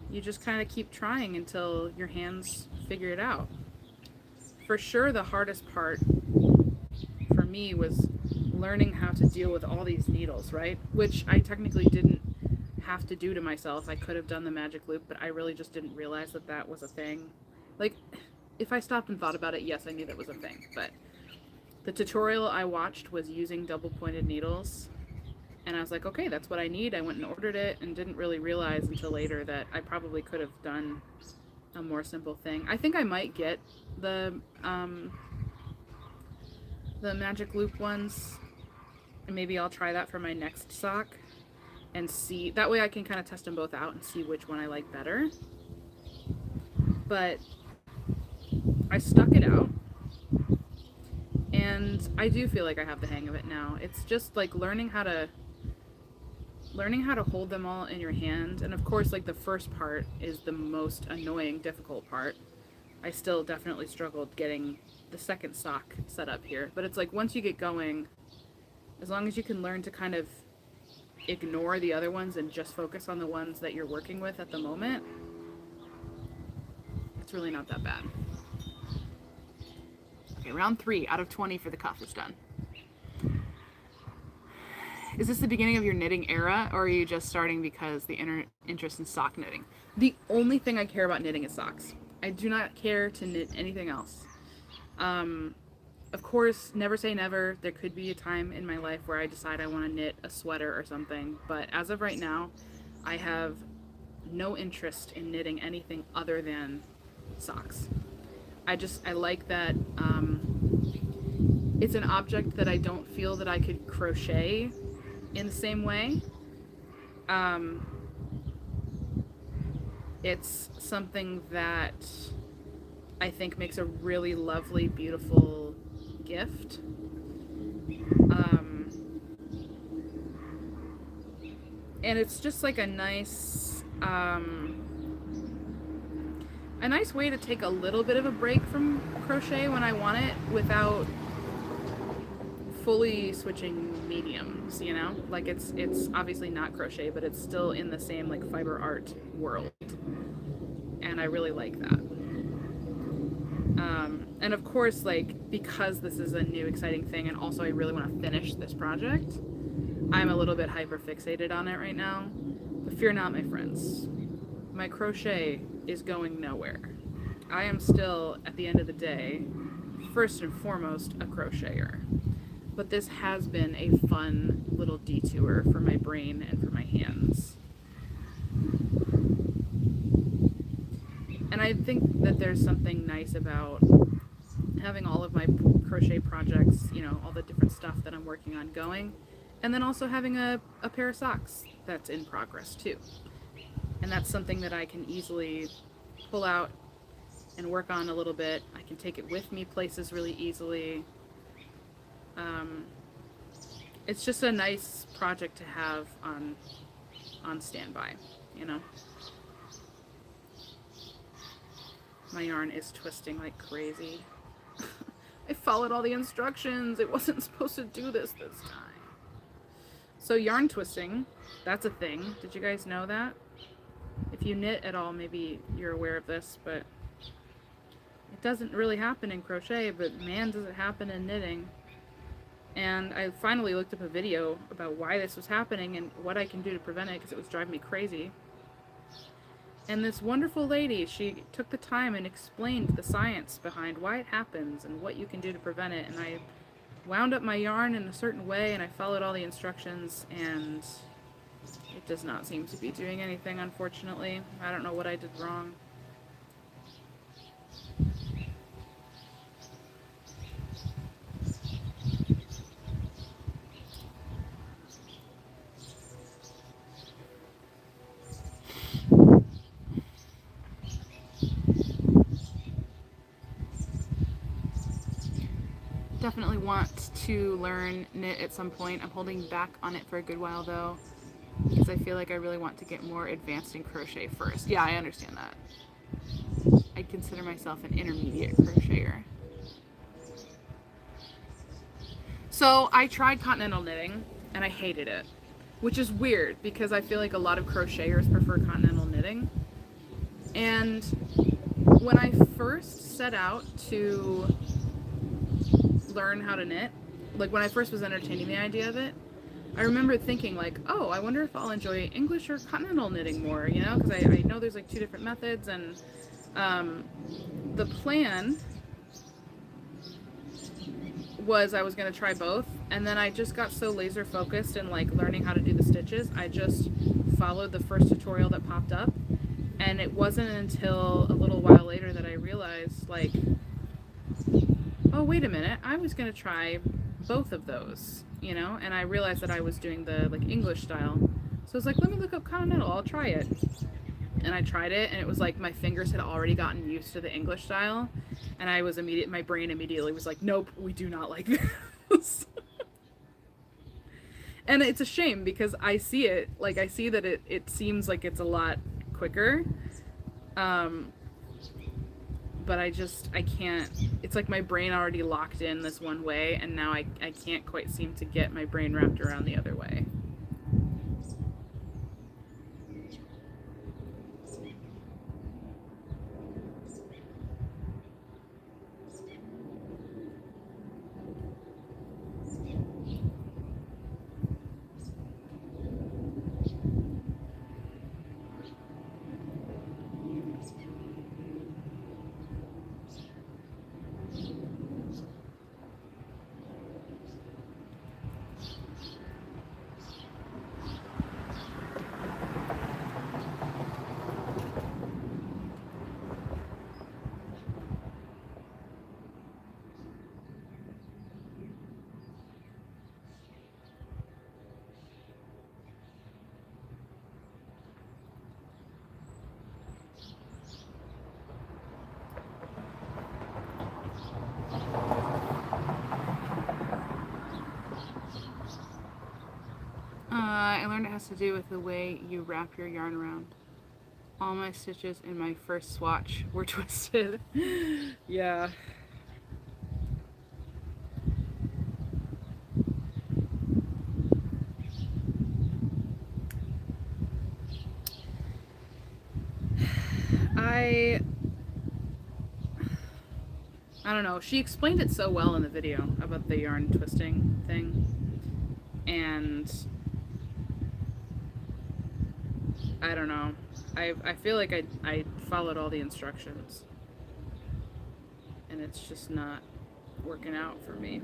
you just kind of keep trying until your hands figure it out. For sure, the hardest part for me was learning how to deal with all these needles, right? Which I technically didn't have to do to myself. I could have done the magic loop, but I really just didn't realize that that was a thing. Like, if I stopped and thought about it, yes, I knew that was a thing, but the tutorial I watched was using double pointed needles, and I was like, okay, that's what I need. I went and ordered it and didn't really realize until later that I probably could have done a more simple thing. I think I might get the magic loop ones, and maybe I'll try that for my next sock and see. That way I can kind of test them both out and see which one I like better. But I stuck it out, and I do feel like I have the hang of it now. It's just like learning how to hold them all in your hand. And of course, like, the first part is the most annoying, difficult part. I still definitely struggled getting the second sock set up here, but it's like once you get going, as long as you can learn to kind of ignore the other ones and just focus on the ones that you're working with at the moment, it's really not that bad. Okay, round 3 out of 20 for the cuff is done. Is this the beginning of your knitting era, or are you just starting because the interest in sock knitting? The only thing I care about knitting is socks. I do not care to knit anything else. Of course, never say never. There could be a time in my life where I decide I want to knit a sweater or something, but as of right now, I have no interest in knitting anything other than socks. I like that it's an object that I don't feel that I could crochet in the same way. It's something that I think makes a really lovely, beautiful gift. And it's just like a nice way to take a little bit of a break from crochet when I want it without fully switching mediums, you know? Like, it's obviously not crochet, but it's still in the same, like, fiber art world. And I really like that. And of course, like, because this is a new exciting thing, and also I really want to finish this project, I'm a little bit hyper fixated on it right now. But fear not, my friends. My crochet is going nowhere. I am still, at the end of the day, first and foremost, a crocheter. But this has been a fun little detour for my brain and for my hands. And I think that there's something nice about having all of my crochet projects, you know, all the different stuff that I'm working on going, and then also having a pair of socks that's in progress too. And that's something that I can easily pull out and work on a little bit. I can take it with me places really easily. It's just a nice project to have on standby, you know. My yarn is twisting like crazy. I followed all the instructions. It wasn't supposed to do this time. So yarn twisting, that's a thing. Did you guys know that? If you knit at all, maybe you're aware of this, but it doesn't really happen in crochet, but man, does it happen in knitting. And I finally looked up a video about why this was happening and what I can do to prevent it, because it was driving me crazy. And this wonderful lady, she took the time and explained the science behind why it happens and what you can do to prevent it. And I wound up my yarn in a certain way, and I followed all the instructions, and it does not seem to be doing anything, unfortunately. I don't know what I did wrong. Definitely want to learn knit at some point. I'm holding back on it for a good while though, because I feel like I really want to get more advanced in crochet first. Yeah, I understand that. I consider myself an intermediate crocheter. So I tried continental knitting and I hated it, which is weird because I feel like a lot of crocheters prefer continental knitting. And when I first set out to learn how to knit, like when I first was entertaining the idea of it, I remember thinking like, oh, I wonder if I'll enjoy English or continental knitting more, you know, because I know there's like two different methods, and the plan was I was going to try both, and then I just got so laser focused in like learning how to do the stitches, I just followed the first tutorial that popped up, and it wasn't until a little while later that I realized like, oh, wait a minute, I was going to try both of those, you know, and I realized that I was doing the like English style. So I was like, let me look up continental, I'll try it. And I tried it, and it was like my fingers had already gotten used to the English style, and I was my brain immediately was like, nope, we do not like this. And it's a shame because I see it, like I see that it seems like it's a lot quicker. But I can't, it's like my brain already locked in this one way, and now I can't quite seem to get my brain wrapped around the other way. I learned it has to do with the way you wrap your yarn around. All my stitches in my first swatch were twisted. Yeah. I don't know. She explained it so well in the video about the yarn twisting thing. And I don't know. I feel like I followed all the instructions, and it's just not working out for me.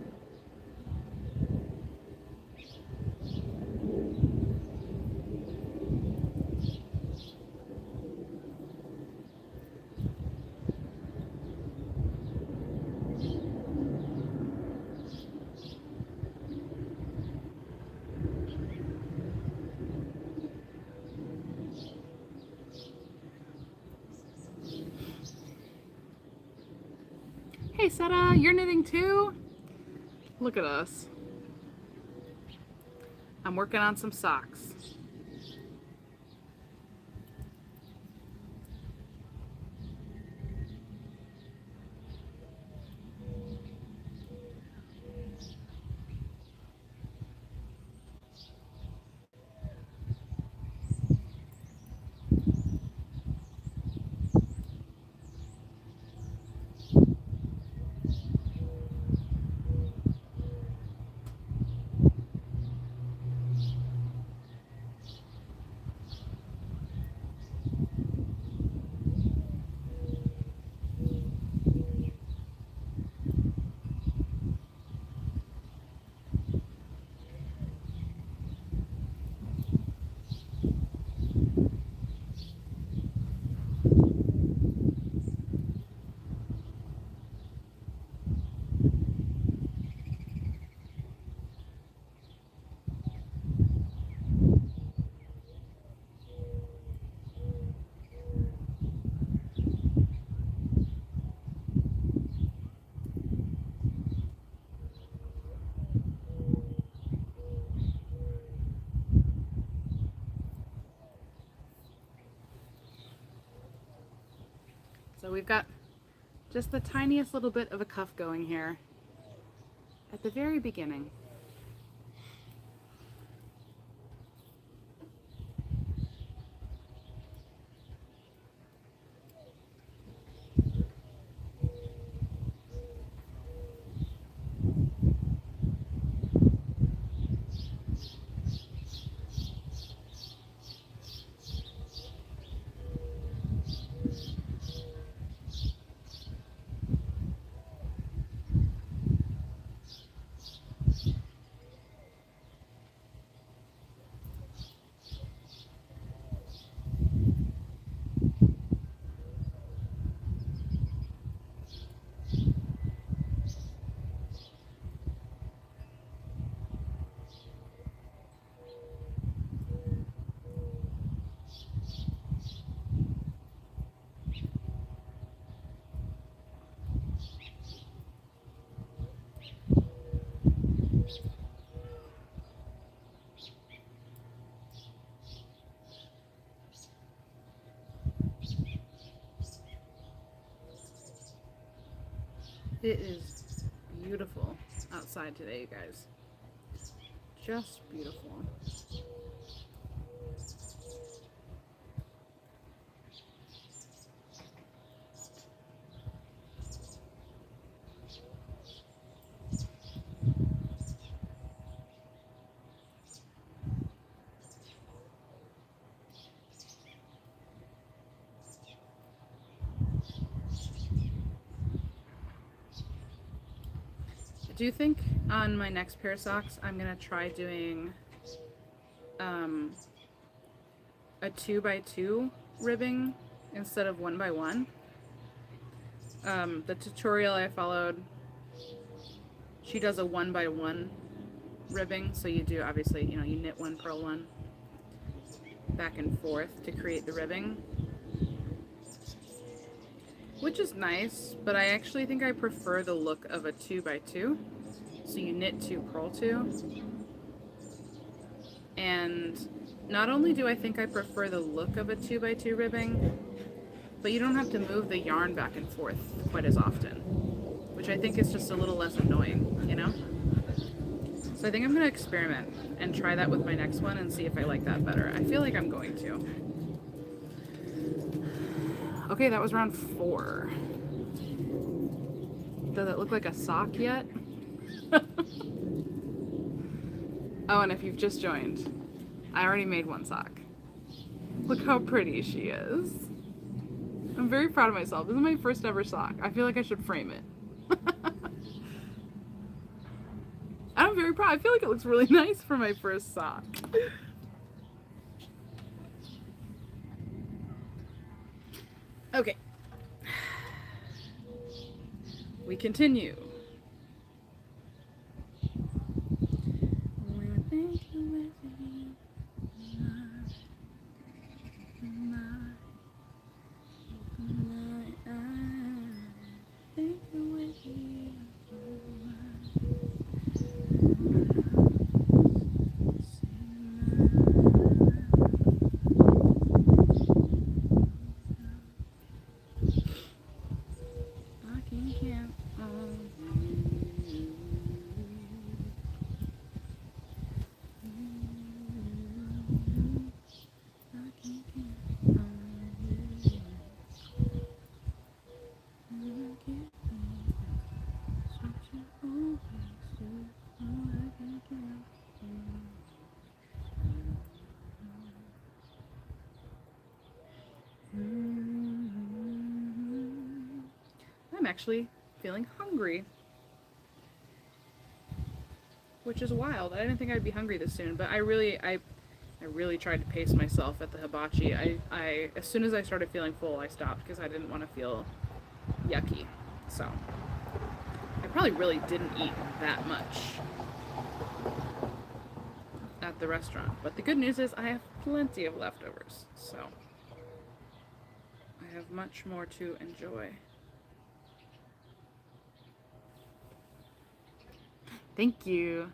Hey, Seta, you're knitting too? Look at us. I'm working on some socks. So we've got just the tiniest little bit of a cuff going here at the very beginning. It is beautiful outside today, you guys. Just beautiful. I do think on my next pair of socks, I'm gonna try doing a 2x2 ribbing instead of 1x1. The tutorial I followed, she does a 1x1 ribbing, so you do obviously, you knit one, purl one, back and forth to create the ribbing, which is nice, but I actually think I prefer the look of a 2x2. So you knit 2, purl 2. And not only do I think I prefer the look of a 2x2 ribbing, but you don't have to move the yarn back and forth quite as often, which I think is just a little less annoying, you know? So I think I'm gonna experiment and try that with my next one and see if I like that better. I feel like I'm going to. Okay, that was round 4. Does it look like a sock yet? Oh, and if you've just joined, I already made one sock. Look how pretty she is. I'm very proud of myself. This is my first ever sock. I feel like I should frame it. I'm very proud. I feel like it looks really nice for my first sock. Okay. We continue. actually feeling hungry. Which is wild. I didn't think I'd be hungry this soon, but I really tried to pace myself at the hibachi. I as soon as I started feeling full, I stopped because I didn't want to feel yucky. So I probably really didn't eat that much at the restaurant. But the good news is I have plenty of leftovers, so I have much more to enjoy. Thank you.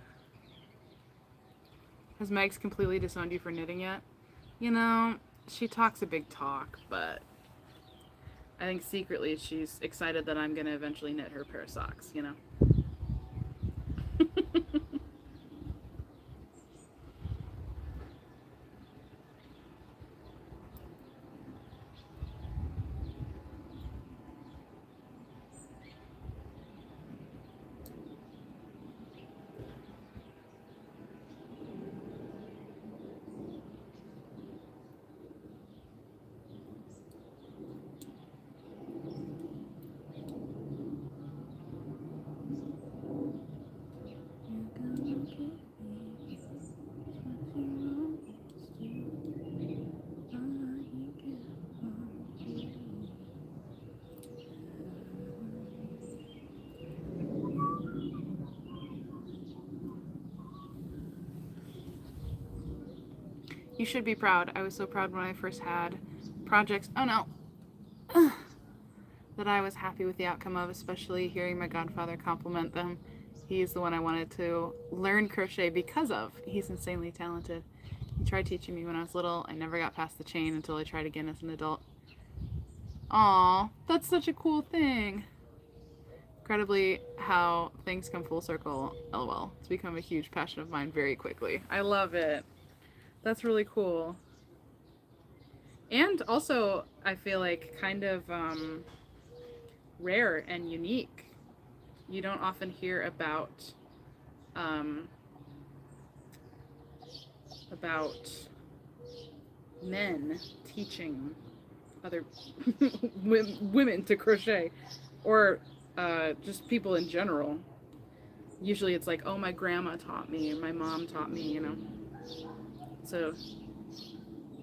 Has Megs completely disowned you for knitting yet? You know, she talks a big talk, but I think secretly she's excited that I'm going to eventually knit her a pair of socks, you know? You should be proud. I was so proud when I first had projects. Oh no! That I was happy with the outcome of, especially hearing my godfather compliment them. He's the one I wanted to learn crochet because of. He's insanely talented. He tried teaching me when I was little. I never got past the chain until I tried again as an adult. Aw, that's such a cool thing. Incredibly how things come full circle. LOL. It's become a huge passion of mine very quickly. I love it. That's really cool. And also, I feel like kind of rare and unique. You don't often hear about men teaching other women to crochet, or just people in general. Usually it's like, oh, my grandma taught me, or my mom taught me, you know. So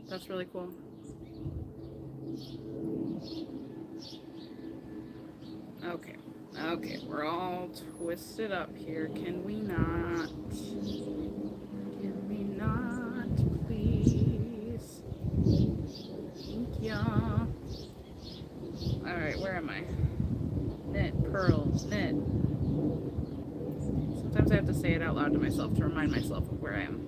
that's really cool. Okay, we're all twisted up here. Can we not? Can we not, please? Thank ya. Alright, where am I? Knit, purl, knit. Sometimes I have to say it out loud to myself to remind myself of where I am.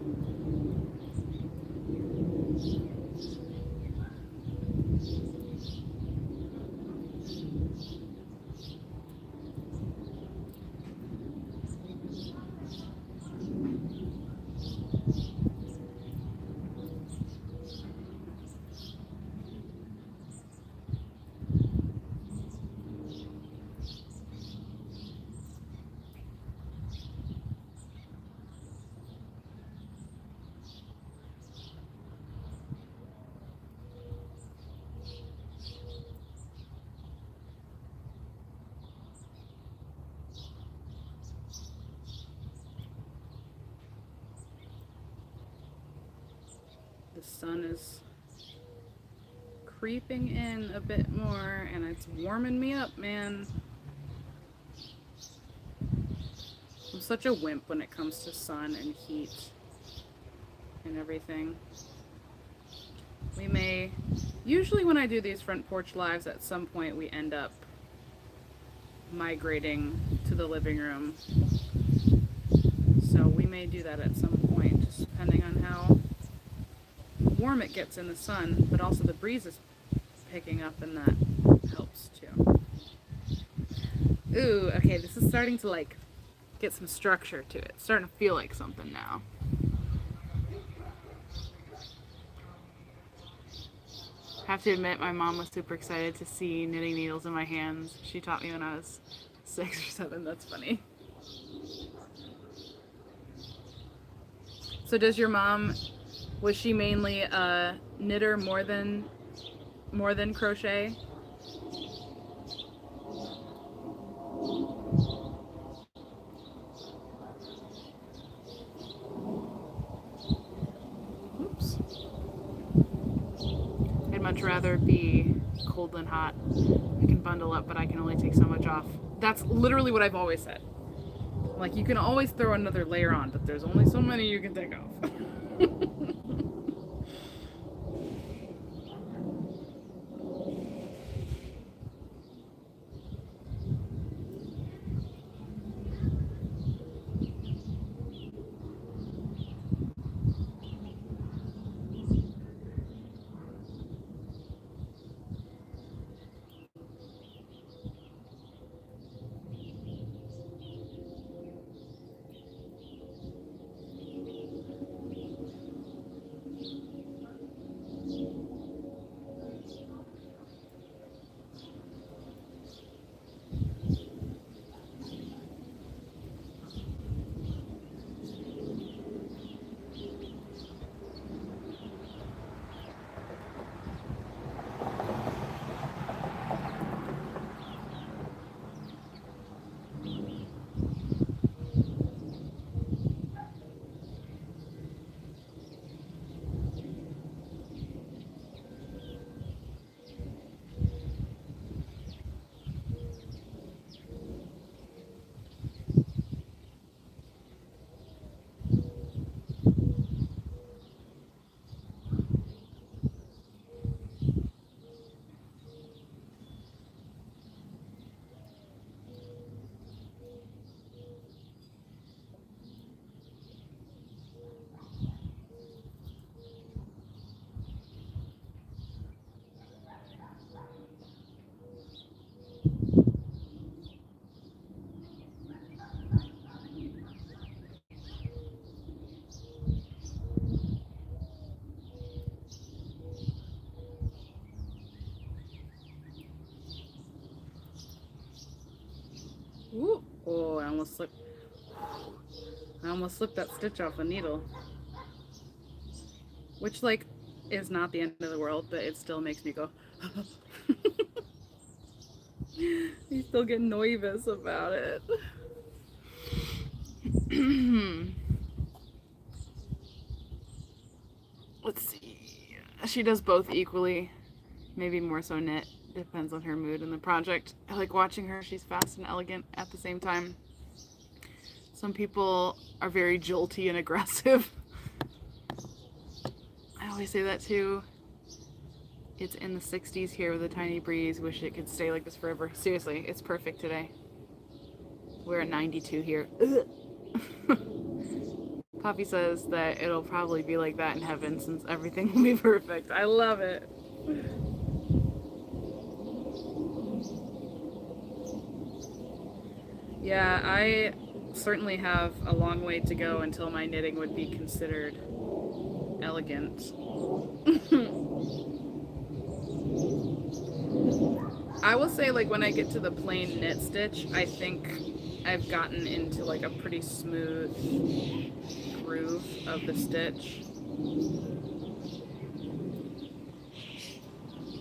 The sun is creeping in a bit more and it's warming me up, man. I'm such a wimp when it comes to sun and heat and everything. We may, usually when I do these front porch lives, at some point we end up migrating to the living room. So we may do that at some point, just depending on how warm it gets in the sun, but also the breeze is picking up and that helps too. Ooh, okay, this is starting to like get some structure to it. It's starting to feel like something now. I have to admit, my mom was super excited to see knitting needles in my hands. She taught me when I was 6 or 7. That's funny. So does your mom, was she mainly a knitter more than crochet? much rather be cold than hot. I can bundle up, but I can only take so much off. That's literally what I've always said. Like, you can always throw another layer on, but there's only so many you can take off. Ooh. Oh, I almost slipped. I almost slipped that stitch off the needle. Which, like, is not the end of the world, but it still makes me go. You still get nervous about it. Let's see. She does both equally. Maybe more so knit. Depends on her mood and the project. I like watching her. She's fast and elegant at the same time. Some people are very jolty and aggressive. I always say that too. It's in the 60s here with a tiny breeze. Wish it could stay like this forever. Seriously, it's perfect today. We're at 92 here. Poppy says that it'll probably be like that in heaven since everything will be perfect. I love it. Yeah, I certainly have a long way to go until my knitting would be considered elegant. I will say, like, when I get to the plain knit stitch, I think I've gotten into like a pretty smooth groove of the stitch.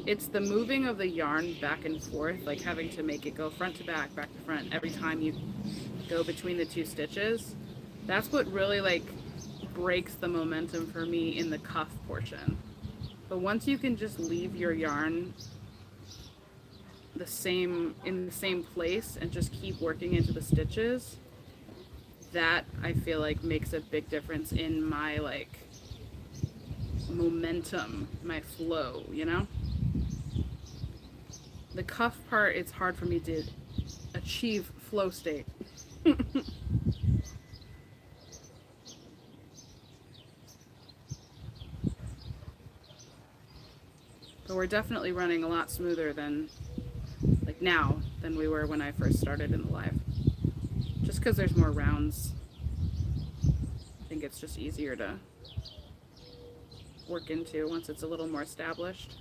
It's the moving of the yarn back and forth, like having to make it go front to back to front every time you go between the two stitches. That's what really like breaks the momentum for me in the cuff portion. But once you can just leave your yarn in the same place and just keep working into the stitches, that I feel like makes a big difference in my like momentum, my flow, you know? The cuff part, it's hard for me to achieve flow state. But we're definitely running a lot smoother than like now than we were when I first started in the live. Just because there's more rounds. I think it's just easier to work into once it's a little more established.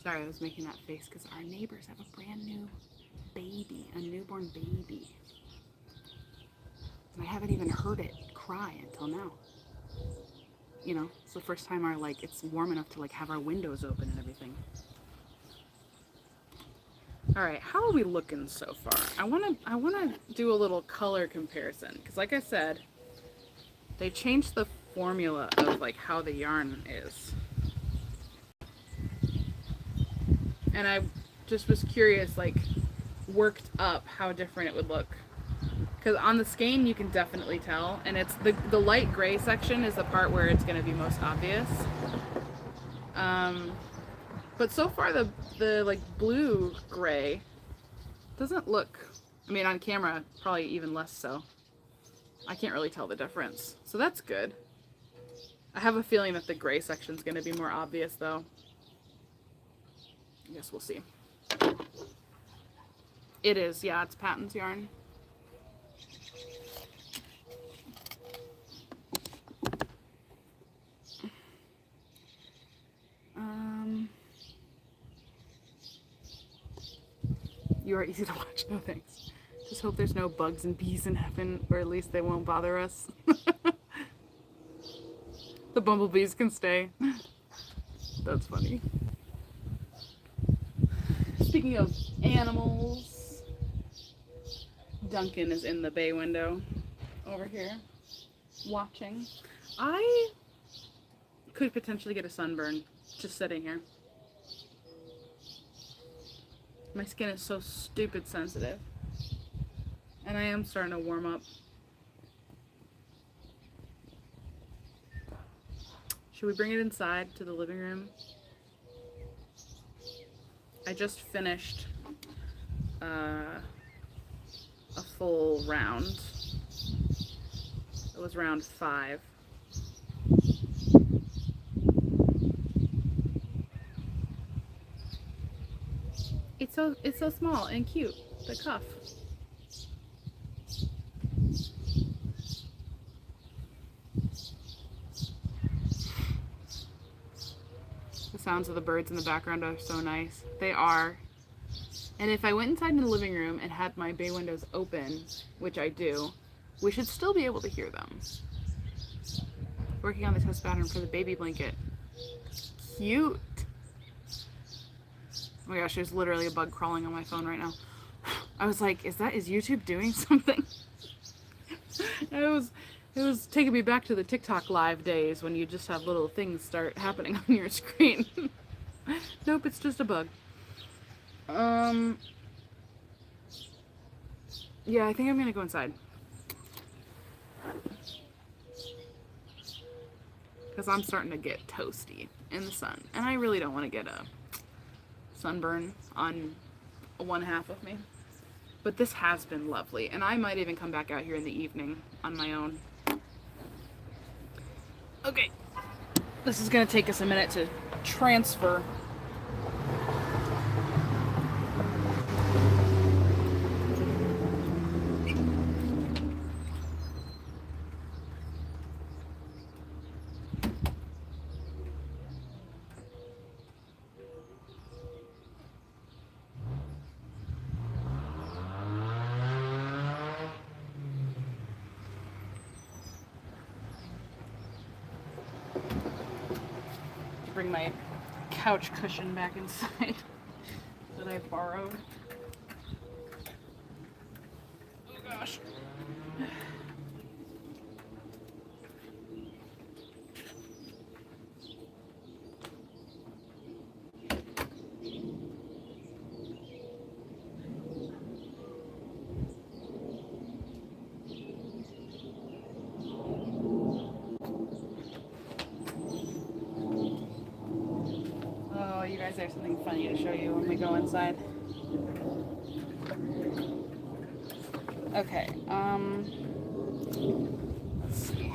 Sorry, I was making that face because our neighbors have a brand new baby, a newborn baby. And I haven't even heard it cry until now. You know, it's the first time it's warm enough to have our windows open and everything. All right, how are we looking so far? I wanna do a little color comparison because, like I said, they changed the formula of how the yarn is. And I just was curious, worked up how different it would look. Because on the skein you can definitely tell, and it's the light gray section is the part where it's going to be most obvious. But so far the blue gray doesn't look, I mean on camera probably even less so. I can't really tell the difference, so that's good. I have a feeling that the gray section is going to be more obvious though. I guess we'll see. It is, yeah, it's Patton's yarn. You are easy to watch, no thanks. Just hope there's no bugs and bees in heaven, or at least they won't bother us. The bumblebees can stay. That's funny. Speaking of animals, Duncan is in the bay window over here watching. I could potentially get a sunburn just sitting here. My skin is so stupid sensitive. And I am starting to warm up. Should we bring it inside to the living room? I just finished a full round. It was round 5. It's so small and cute, the cuff. The sounds of the birds in the background are so nice. They are. And if I went inside in the living room and had my bay windows open, which I do, we should still be able to hear them. Working on the test pattern for the baby blanket. Cute. Oh my gosh, there's literally a bug crawling on my phone right now. I was like, is YouTube doing something? It was taking me back to the TikTok live days when you just have little things start happening on your screen. Nope, it's just a bug. Yeah, I think I'm gonna go inside. Because I'm starting to get toasty in the sun. And I really don't want to get a sunburn on one half of me. But this has been lovely. And I might even come back out here in the evening on my own. Okay. This is going to take us a minute to transfer. Bring my couch cushion back inside that I borrowed. Oh gosh. There's something funny to show you when we go inside. Okay, let's see.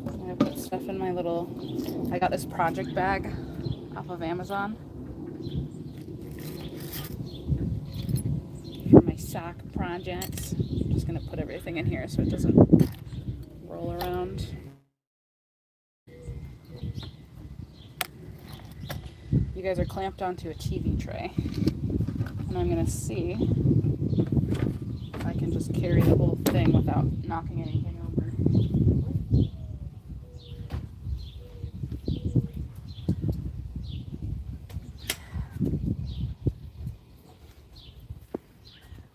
I'm gonna put stuff in my little, I got this project bag off of Amazon for my sock projects. I'm just gonna put everything in here so it doesn't roll around. You guys are clamped onto a TV tray. And I'm gonna see if I can just carry the whole thing without knocking anything over.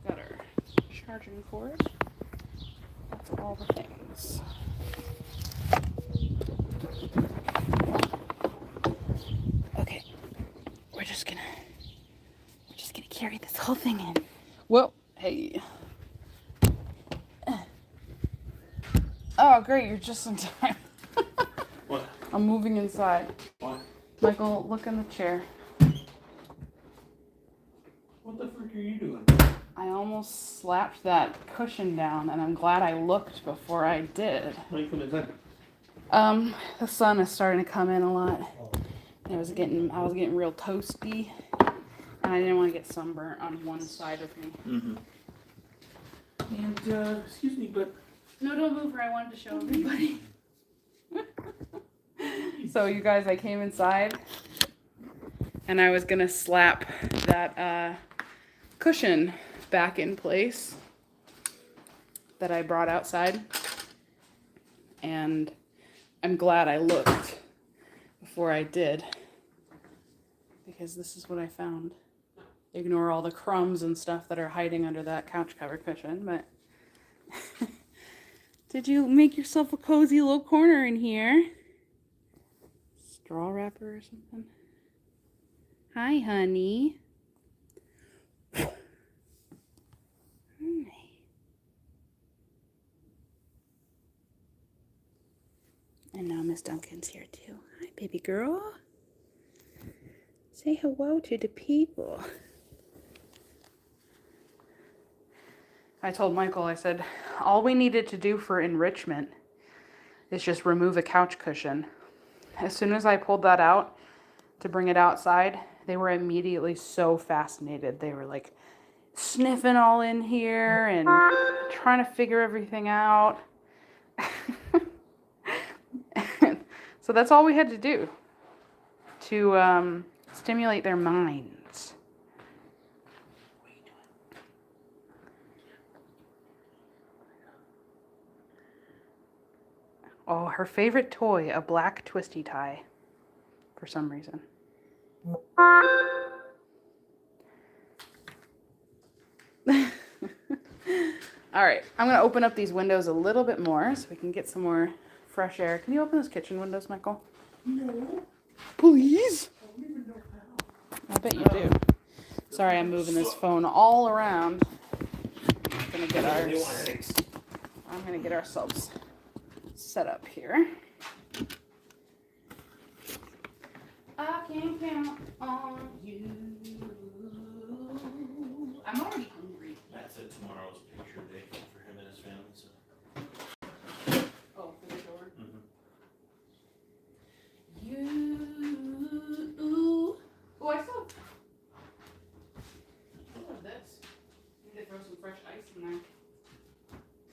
Got our charging cord. That's all the things. Okay, we're just gonna carry this whole thing in. Whoa, hey. Oh, great, you're just in time. What? I'm moving inside. What? Michael, look in the chair. What the frick are you doing? I almost slapped that cushion down, and I'm glad I looked before I did. What are you putting inside? The sun is starting to come in a lot. I was getting real toasty, and I didn't want to get sunburnt on one side of me. Mm-hmm. And, excuse me, but... No, don't move her. I wanted to show everybody. So, you guys, I came inside, and I was going to slap that cushion back in place that I brought outside. And I'm glad I looked before I did, because this is what I found. Ignore all the crumbs and stuff that are hiding under that couch cover cushion, but did you make yourself a cozy little corner in here? Straw wrapper or something? Hi, honey. Hi. And now Miss Duncan's here too. Hi, baby girl. Say hello to the people. I told Michael, I said, all we needed to do for enrichment is just remove a couch cushion. As soon as I pulled that out to bring it outside, they were immediately so fascinated. They were like sniffing all in here and trying to figure everything out. So that's all we had to do to stimulate their minds. Oh, her favorite toy, a black twisty tie, for some reason. All right, I'm going to open up these windows a little bit more so we can get some more fresh air. Can you open those kitchen windows, Michael? No. Please? I don't even know how. I bet you do. Sorry, I'm moving this phone all around. I'm going to get ourselves set up here. I can count on you. I'm already hungry. Matt said tomorrow's picture day for him and his family, so. Oh, for the door? Mm-hmm. You. Oh, I still have this. I need to throw some fresh ice in there.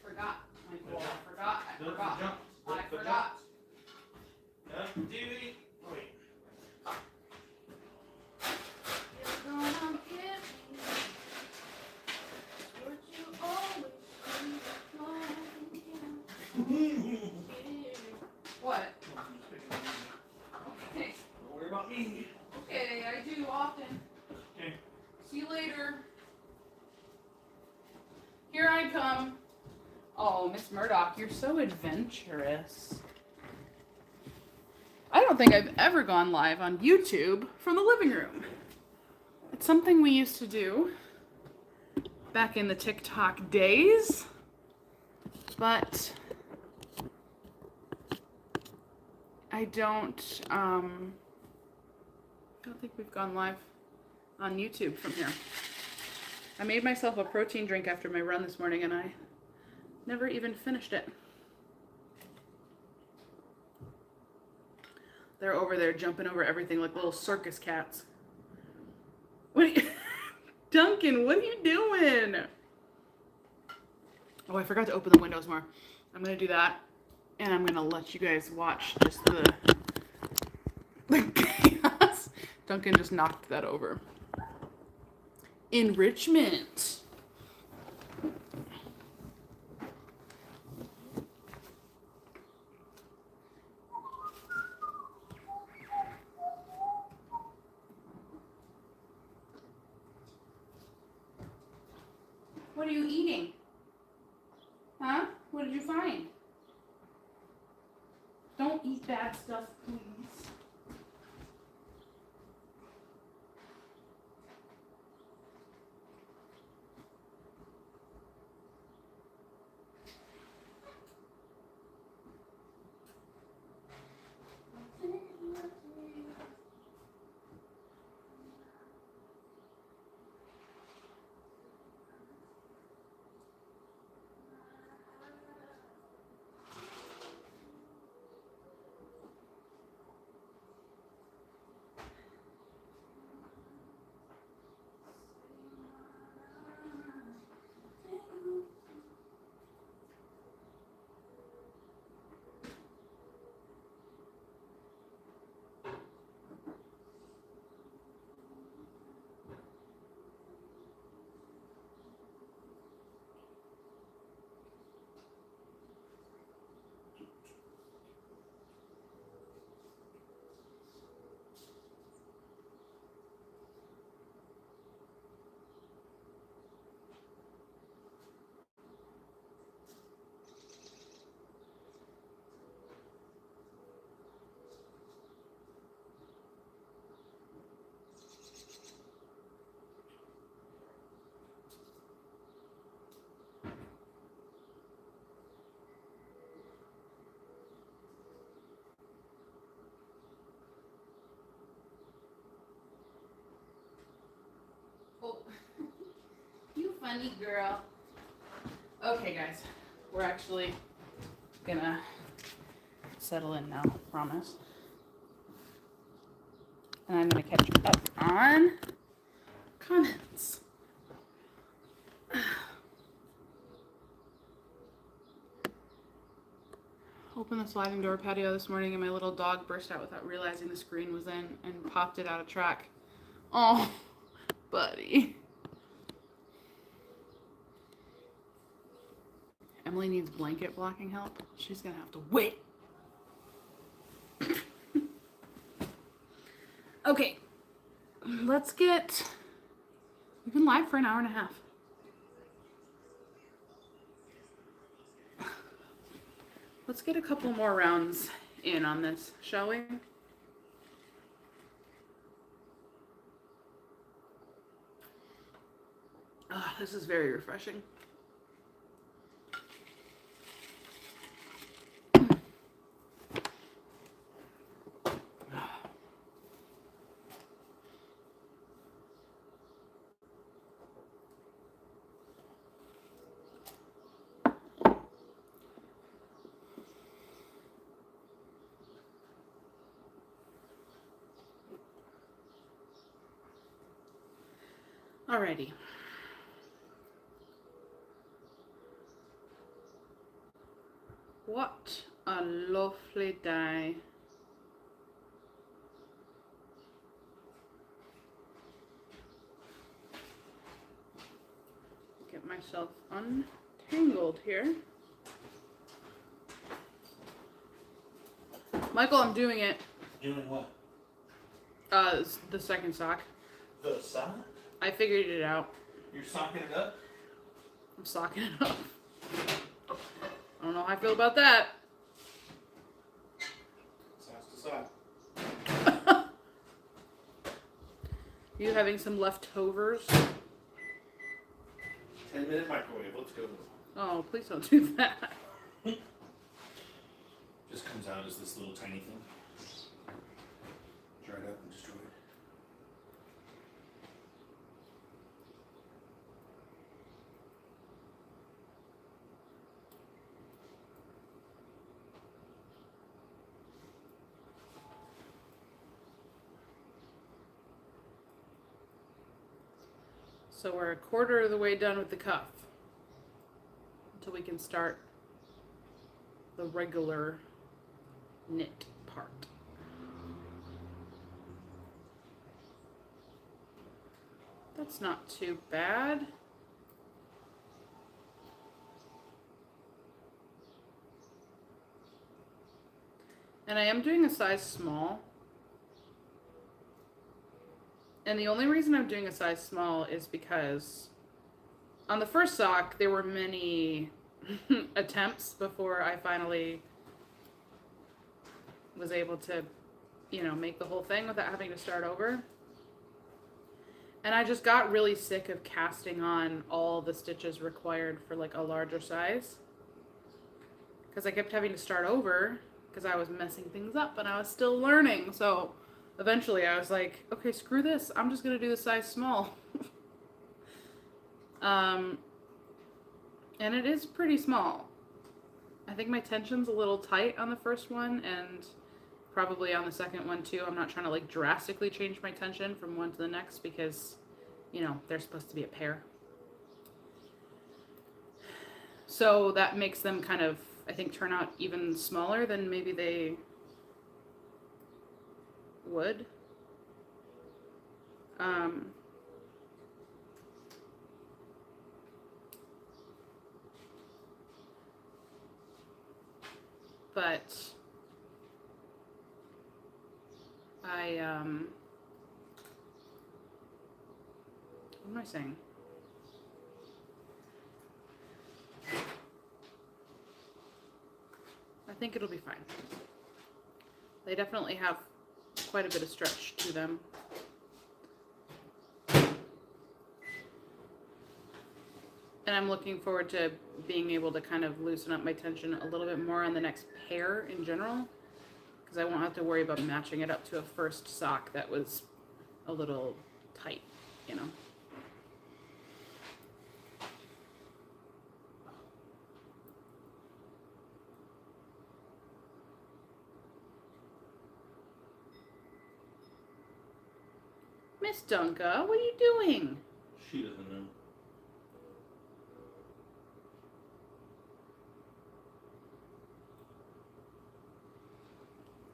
Forgot. Michael, I forgot. Duty. Wait. You're gonna give me what you always What? Okay. Don't worry about me. Okay, I do often. Okay. See you later. Here I come. Oh, Miss Murdoch, you're so adventurous. I don't think I've ever gone live on YouTube from the living room. It's something we used to do back in the TikTok days, but I don't think we've gone live on YouTube from here. I made myself a protein drink after my run this morning and I never even finished it. They're over there jumping over everything like little circus cats. What are you Duncan, what are you doing? Oh, I forgot to open the windows more. I'm gonna do that, and I'm gonna let you guys watch just the chaos Duncan just knocked that over. Enrichment. What are you eating? Huh? What did you find? Don't eat bad stuff, please. Oh, you funny girl. Okay, guys, we're actually gonna settle in now, promise. And I'm gonna catch up on comments. Opened the sliding door patio this morning and my little dog burst out without realizing the screen was in and popped it out of track. Oh, buddy. Emily needs blanket blocking help. She's gonna have to wait. Okay, let's get, we've been live for an hour and a half. Let's get a couple more rounds in on this, shall we? Oh, this is very refreshing. Alrighty. What a lovely day. Get myself untangled here. Michael, I'm doing it. Doing what? The second sock. The sock? I figured it out. You're socking it up? I'm socking it up. I don't know how I feel about that. Sock to sock. You having some leftovers? 10-minute microwave. Let's go. Oh, please don't do that. Just comes out as this little tiny thing. Dried up and destroyed. So we're a quarter of the way done with the cuff. Until we can start the regular knit part. That's not too bad. And I am doing a size small. And the only reason I'm doing a size small is because on the first sock, there were many attempts before I finally was able to, you know, make the whole thing without having to start over. And I just got really sick of casting on all the stitches required for like a larger size. Because I kept having to start over because I was messing things up and I was still learning. So eventually I was like, okay, screw this. I'm just going to do the size small. And it is pretty small. I think my tension's a little tight on the first one and probably on the second one too. I'm not trying to like drastically change my tension from one to the next because, you know, they're supposed to be a pair. So that makes them kind of, I think, turn out even smaller than maybe they would. But what am I saying? I think it'll be fine. They definitely have quite a bit of stretch to them. And I'm looking forward to being able to kind of loosen up my tension a little bit more on the next pair in general. Because I won't have to worry about matching it up to a first sock that was a little tight, you know. Miss Dunka, what are you doing? She doesn't know.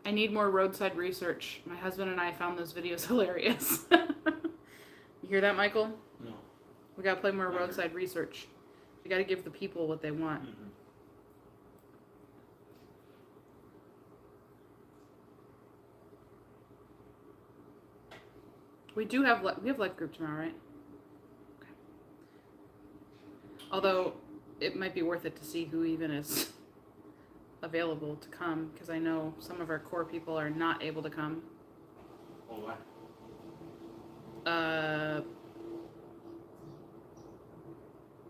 I need more roadside research. My husband and I found those videos hilarious. You hear that, Michael? No. We gotta play more roadside research. We gotta give the people what they want. Mm-hmm. We have life group tomorrow, right? Okay. Although it might be worth it to see who even is available to come, because I know some of our core people are not able to come. Oh, why?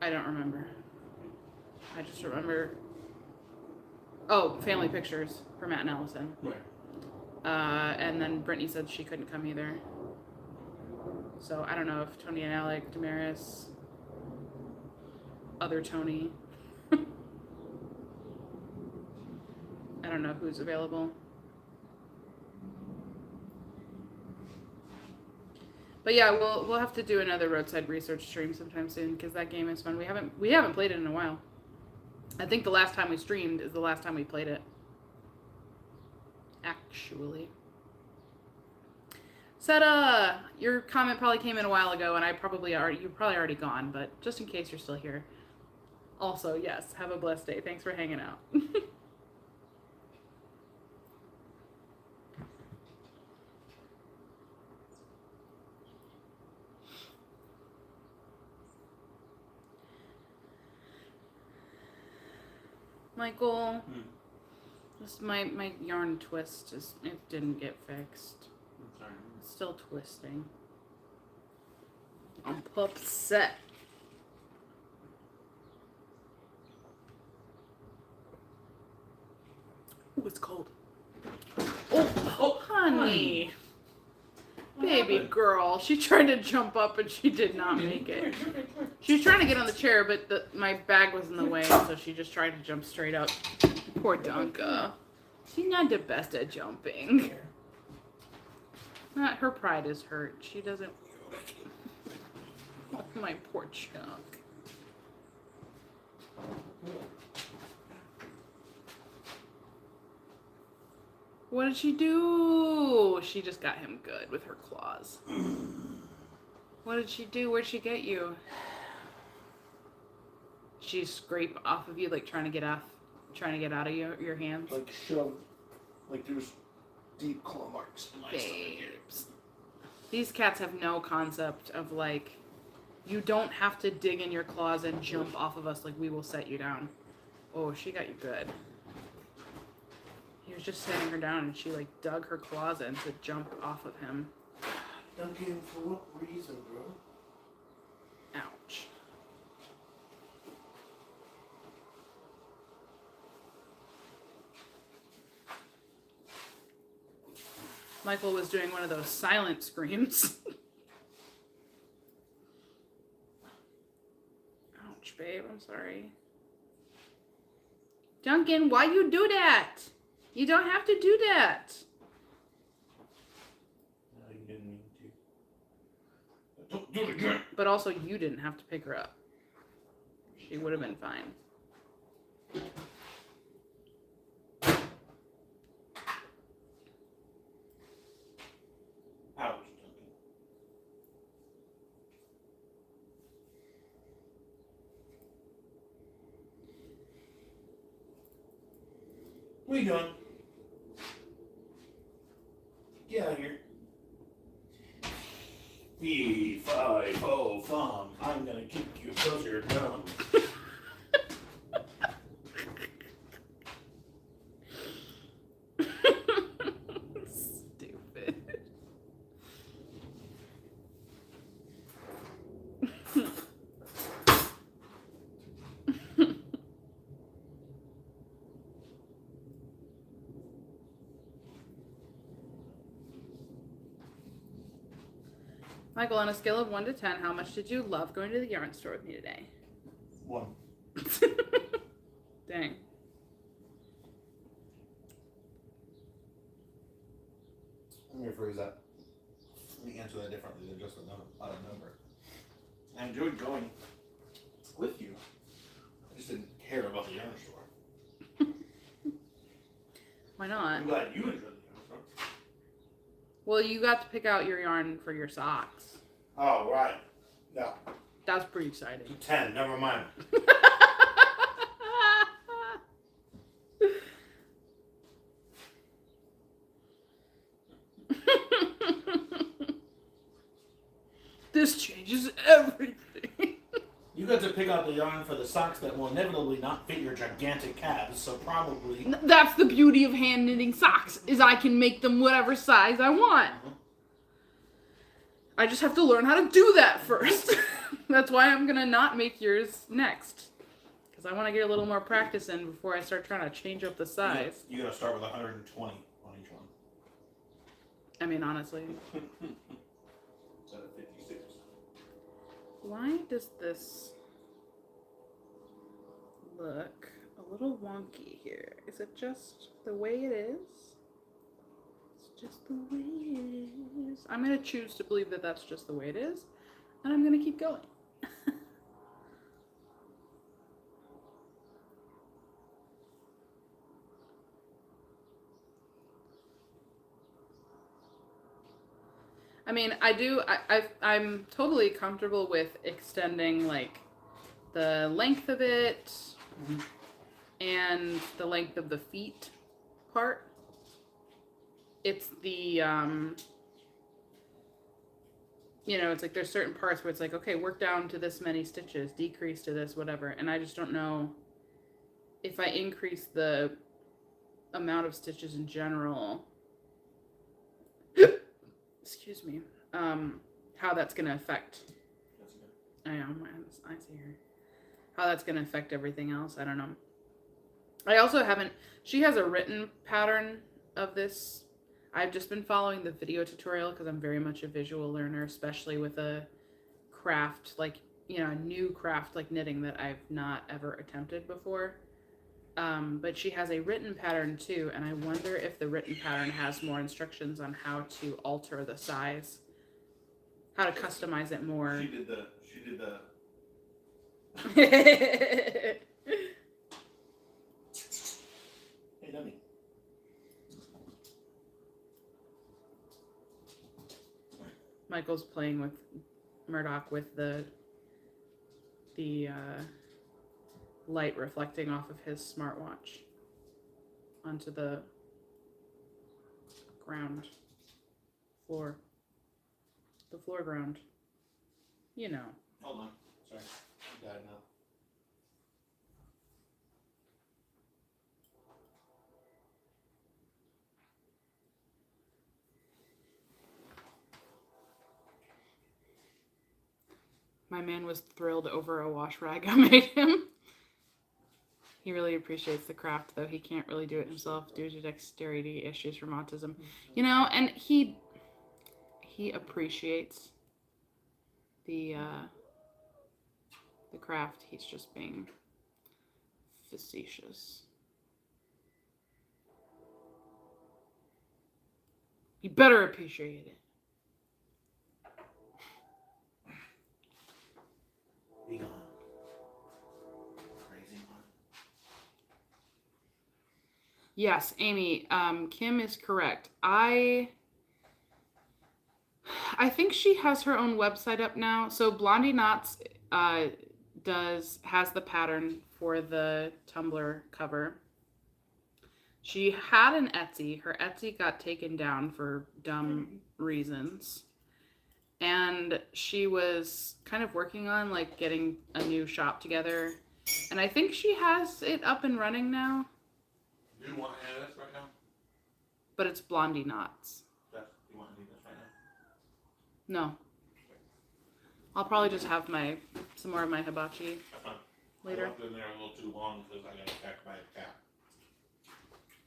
I don't remember. I just remember. Oh, family pictures for Matt and Allison. Right. And then Brittany said she couldn't come either. So I don't know if Tony and Alec, Damaris, other Tony. I don't know who's available. But yeah, we'll have to do another roadside research stream sometime soon because that game is fun. We haven't played it in a while. I think the last time we streamed is the last time we played it. Actually. Seta, your comment probably came in a while ago, and you're probably already gone. But just in case you're still here. Also, yes, have a blessed day. Thanks for hanging out. Michael, this my yarn twist it didn't get fixed. I'm sorry. It's still twisting. I'm upset. Ooh, it's cold. Oh, honey. Baby girl. She tried to jump up and she did not make it. She was trying to get on the chair, but my bag was in the way, so she just tried to jump straight up. Poor Dunka. She's not the best at jumping. Not her pride is hurt. She doesn't. Oh, my poor chunk. What did she do? She just got him good with her claws. What did she do? Where'd she get you? She scrape off of you, like trying to get out of your hands. Like shove, like there's deep claw marks in my stomach here. Babes. These cats have no concept of like, you don't have to dig in your claws and jump off of us, like we will set you down. Oh, she got you good. He was just setting her down and she like dug her claws in to jump off of him. Duncan, for what reason, bro? Ouch. Michael was doing one of those silent screams. Ouch, babe, I'm sorry. Duncan, why you do that? You don't have to do that. No, you didn't mean to. Don't do it again. But also, you didn't have to pick her up. She would have been fine. Ouch, Duncan. What are you doing? Get out of here. Fee, fi, fo, fum. I'm gonna kick you because you're dumb. Stupid. Michael, on a scale of 1 to 10, how much did you love going to the yarn store with me today? 1. Dang. Let me rephrase that. Let me answer that differently than just a number. I enjoyed going with you. I just didn't care about the yarn store. Why not? I'm glad you enjoyed the yarn store. Well, you got to pick out your yarn for your socks. Oh, right. Yeah. That's pretty exciting. 10, never mind. This changes everything. You got to pick out the yarn for the socks that will inevitably not fit your gigantic calves, so probably... That's the beauty of hand knitting socks, is I can make them whatever size I want. I just have to learn how to do that first. That's why I'm gonna not make yours next. Because I want to get a little more practice in before I start trying to change up the size. You're going to start with 120 on each one. I mean, honestly. Instead of 56. Why does this look a little wonky here? Is it just the way it is? It's just the way it is. I'm going to choose to believe that that's just the way it is, and I'm going to keep going. I mean, I'm totally comfortable with extending, like, the length of it and the length of the feet part. It's the, you know, it's like there's certain parts where it's like, okay, work down to this many stitches, decrease to this, whatever. And I just don't know if I increase the amount of stitches in general... excuse me, how that's going to affect, I know, my eyes here, how that's going to affect everything else, I don't know. I also haven't, she has a written pattern of this. I've just been following the video tutorial because I'm very much a visual learner, especially with a craft, like, you know, a new craft like knitting that I've not ever attempted before. But she has a written pattern too, and I wonder if the written pattern has more instructions on how to alter the size, how to customize it more. She did the... Hey, dummy. Michael's playing with Murdoch with the light reflecting off of his smartwatch onto the ground floor. The floor ground. You know. Hold on. Sorry. I got it now. My man was thrilled over a wash rag I made him. He really appreciates the craft, though he can't really do it himself due to dexterity issues from autism. You know, and he appreciates the craft. He's just being facetious. You better appreciate it. Be gone. Crazy one. Yes, Amy, Kim is correct. I think she has her own website up now. So Blondie Knots has the pattern for the Tumblr cover. She had an Etsy. Her Etsy got taken down for dumb reasons. And she was kind of working on like getting a new shop together. And I think she has it up and running now. Do you want any of this right now? But it's Blondie Knots. Yes. Do you want any of this right now? No. I'll probably just have some more of my hibachi later. I left it in there a little too long because I got attacked by a cat.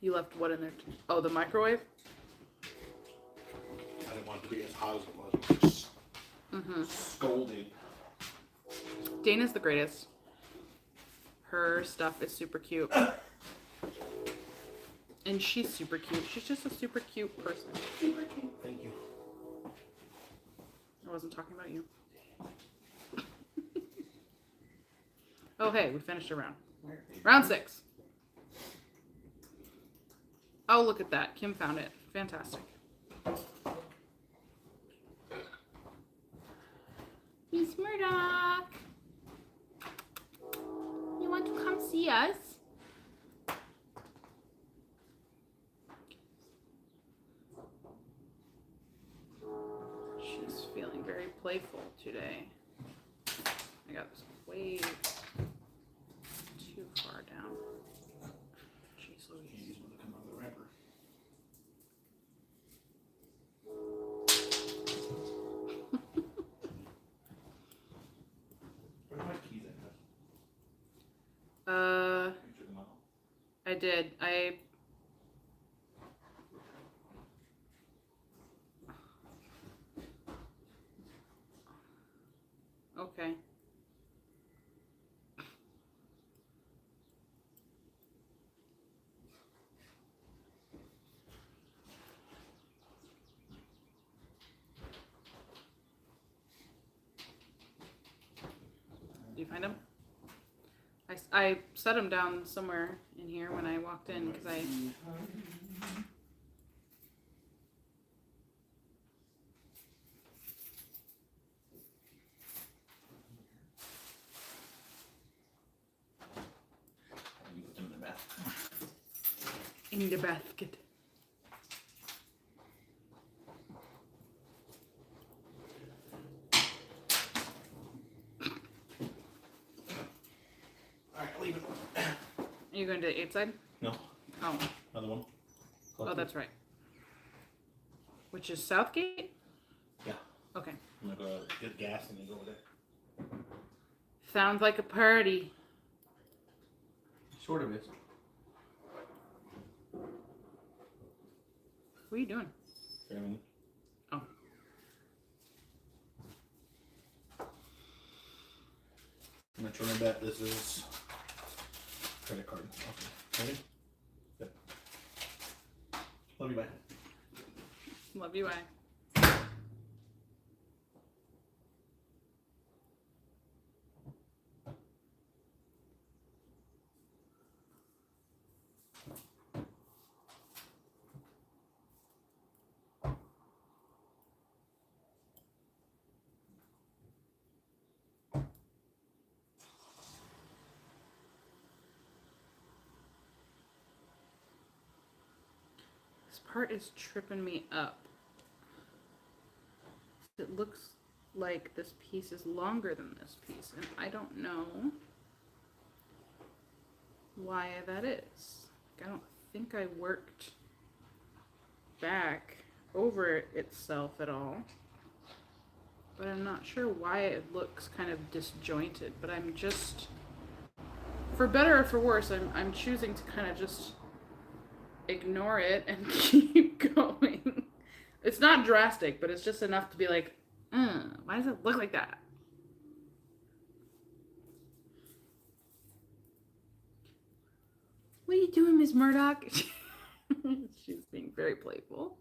You left what in there? Oh, the microwave? I didn't want it to be as hot as it was. Scolding. Dana's the greatest. Her stuff is super cute. And she's super cute. She's just a super cute person. Super cute. Thank you. I wasn't talking about you. Oh, hey, we finished a round. Round 6. Oh, look at that. Kim found it. Fantastic. Miss Murdoch. You want to come see us? She's feeling very playful today. I got this way too far down. Jeez Louise. Candies want to come out of the wrapper. Where are my keys at? You took them out. I did. Okay. Did you find them? I set them down somewhere in here when I walked in because I. You put them in the basket. In the basket. Alright, leave it. Are you going to the 8 side? No. Oh. Another one. Oh, that's right. Which is Southgate? Yeah. Okay. I'm gonna go get gas and then go over there. Sounds like a party. Sort of is. What are you doing? Family. Oh. I'm gonna try my bet. This is credit card. Okay. Ready? Yep. Love you, bye. Love you, I. This part is tripping me up. It looks like this piece is longer than this piece, and I don't know why that is. I don't think I worked back over itself at all, but I'm not sure why it looks kind of disjointed. But I'm just, for better or for worse, I'm choosing to kind of just ignore it and keep going. It's not drastic, but it's just enough to be like, why does it look like that? What are you doing, Miss Murdoch? She's being very playful.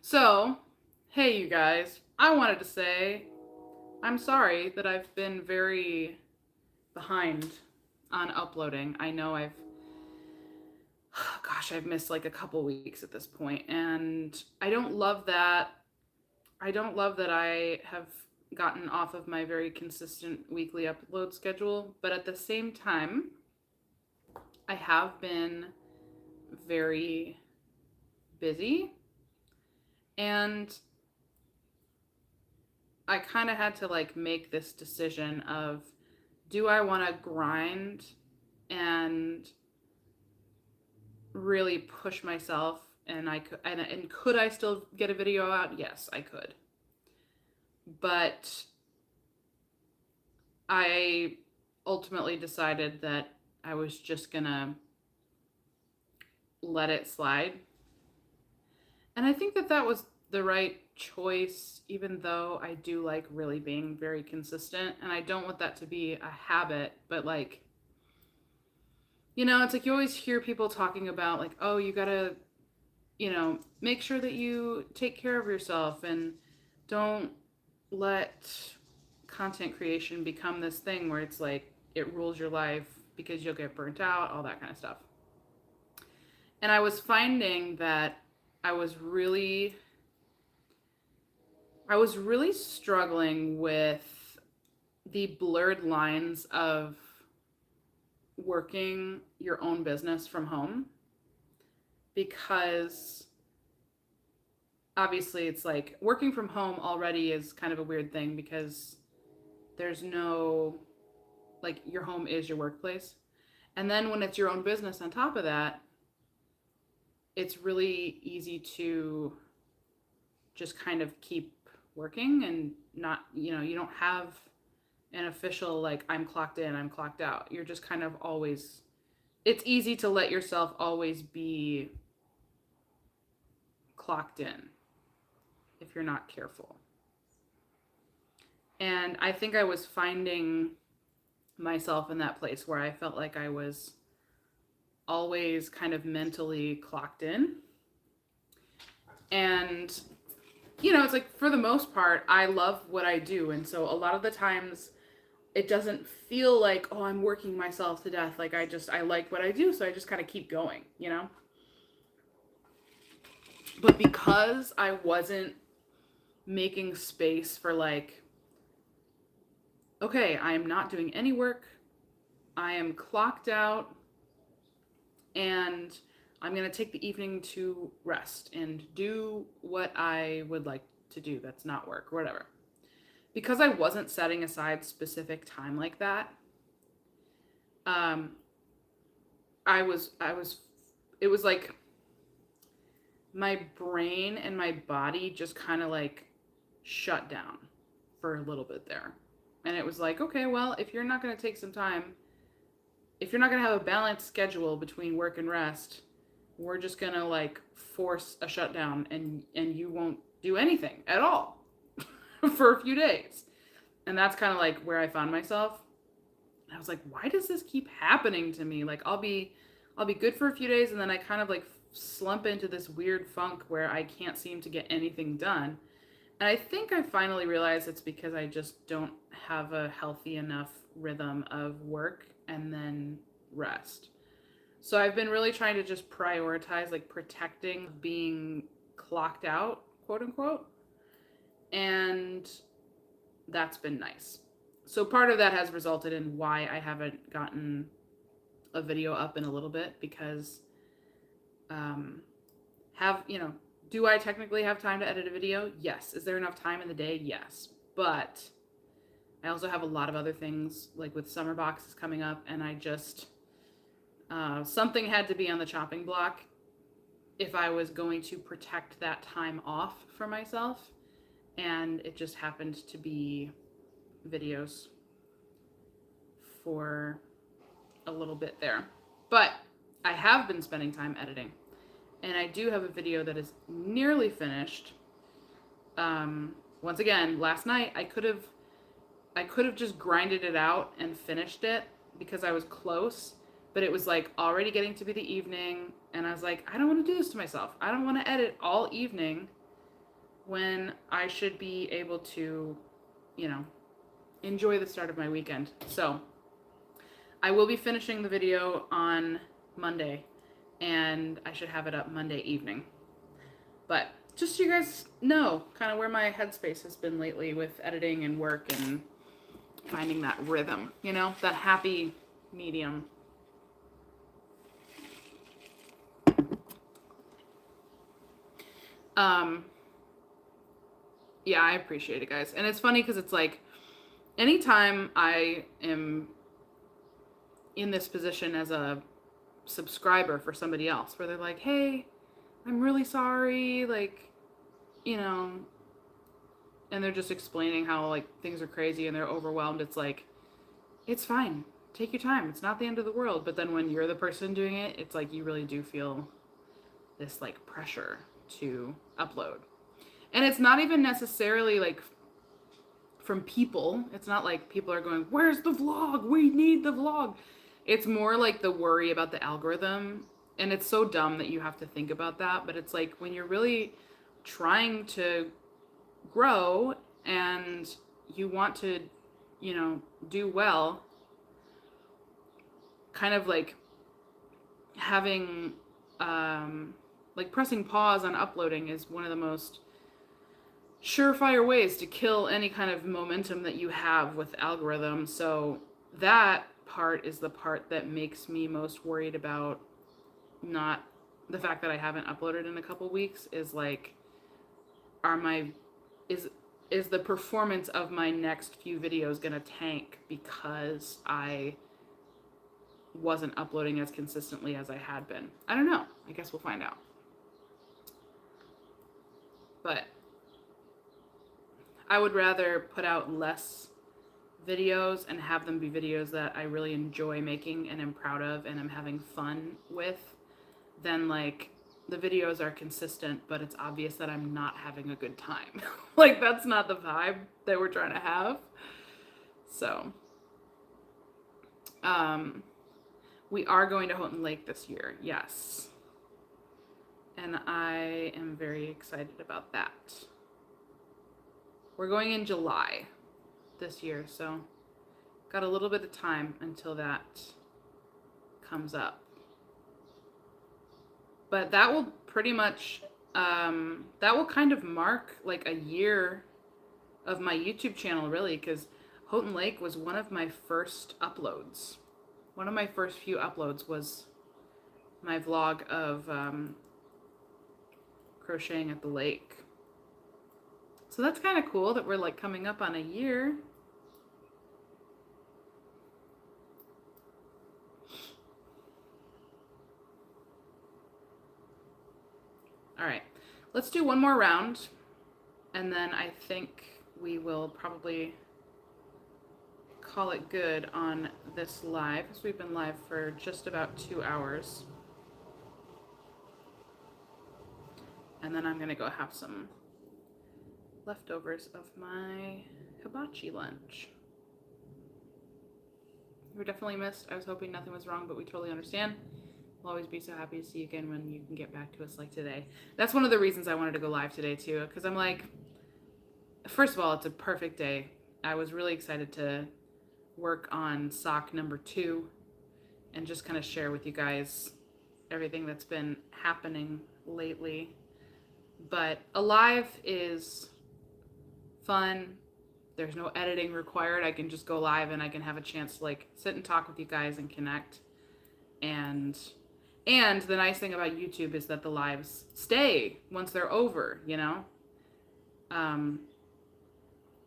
So, hey you guys, I wanted to say I'm sorry that I've been very behind on uploading. I know I've missed like a couple weeks at this point, and I don't love that. I don't love that I have gotten off of my very consistent weekly upload schedule, but at the same time, I have been very busy, and I kind of had to like make this decision of, do I want to grind and really push myself, and could I still get a video out? Yes, I could. But I ultimately decided that I was just gonna let it slide. And I think that that was the right choice, even though I do like really being very consistent, and I don't want that to be a habit, but like, you know, it's like you always hear people talking about like, oh, you gotta, you know, make sure that you take care of yourself and don't let content creation become this thing where it's like it rules your life because you'll get burnt out, all that kind of stuff. And I was finding that I was really struggling with the blurred lines of working your own business from home, because obviously it's like working from home already is kind of a weird thing because there's no, like, your home is your workplace. And then when it's your own business on top of that, it's really easy to just kind of keep working and not, you know, you don't have an official like I'm clocked in, I'm clocked out. You're just kind of always, it's easy to let yourself always be clocked in if you're not careful. And I think I was finding myself in that place where I felt like I was always kind of mentally clocked in. And, you know, it's like for the most part, I love what I do. And so a lot of the times it doesn't feel like, oh, I'm working myself to death. Like I like what I do. So I just kind of keep going, you know? But because I wasn't making space for like, okay, I am not doing any work, I am clocked out, and I'm going to take the evening to rest and do what I would like to do that's not work or whatever. Because I wasn't setting aside specific time like that, it was like my brain and my body just kind of like shut down for a little bit there. And it was like, okay, well, if you're not going to take some time, if you're not going to have a balanced schedule between work and rest, we're just going to like force a shutdown, and you won't do anything at all for a few days. And that's kind of like where I found myself. I was like, why does this keep happening to me? Like I'll be good for a few days, and then I kind of like slump into this weird funk where I can't seem to get anything done. And I think I finally realized it's because I just don't have a healthy enough rhythm of work and then rest. So I've been really trying to just prioritize like protecting being clocked out, quote unquote. And that's been nice. So part of that has resulted in why I haven't gotten a video up in a little bit, because do I technically have time to edit a video? Yes. Is there enough time in the day? Yes. But I also have a lot of other things, like with summer boxes coming up, and I just, something had to be on the chopping block if I was going to protect that time off for myself, and it just happened to be videos for a little bit there. But I have been spending time editing, and I do have a video that is nearly finished. Once again, last night I could have just grinded it out and finished it because I was close, but it was like already getting to be the evening, and I was like, I don't want to do this to myself. I don't want to edit all evening when I should be able to, enjoy the start of my weekend. So I will be finishing the video on Monday, and I should have it up Monday evening. But just so you guys know kind of where my headspace has been lately with editing and work and finding that rhythm, that happy medium. Yeah, I appreciate it, guys. And it's funny because it's like, anytime I am in this position as a subscriber for somebody else, where they're like, hey, I'm really sorry, like, and they're just explaining how, like, things are crazy and they're overwhelmed, it's like, it's fine. Take your time. It's not the end of the world. But then when you're the person doing it, it's like you really do feel this, like, pressure to upload. And it's not even necessarily, like, from people. It's not like people are going, where's the vlog? We need the vlog. It's more like the worry about the algorithm. And it's so dumb that you have to think about that. But it's like when you're really trying to grow and you want to, do well, kind of like having, like pressing pause on uploading is one of the most surefire ways to kill any kind of momentum that you have with algorithms. So that part is the part that makes me most worried about not the fact that I haven't uploaded in a couple weeks, is like, is the performance of my next few videos gonna tank because I wasn't uploading as consistently as I had been? I don't know. I guess we'll find out. But I would rather put out less videos and have them be videos that I really enjoy making and am proud of and am having fun with, than like the videos are consistent but it's obvious that I'm not having a good time. Like, that's not the vibe that we're trying to have. So we are going to Houghton Lake this year, yes, and I am very excited about that. We're going in July this year, so got a little bit of time until that comes up. But that will pretty much, that will kind of mark like a year of my YouTube channel, really, because Houghton Lake was one of my first uploads. One of my first few uploads was my vlog of crocheting at the lake. So that's kind of cool that we're like coming up on a year. All right, let's do one more round, and then I think we will probably call it good on this live, because we've been live for just about 2 hours. And then I'm gonna go have some leftovers of my hibachi lunch. We're definitely missed. I was hoping nothing was wrong, but we totally understand. We'll always be so happy to see you again when you can get back to us like today. That's one of the reasons I wanted to go live today too, because I'm like, first of all, it's a perfect day. I was really excited to work on sock number 2 and just kind of share with you guys everything that's been happening lately. But a live is fun There's no editing required. I can just go live and I can have a chance to like sit and talk with you guys and connect. And the nice thing about YouTube is that the lives stay once they're over, you know?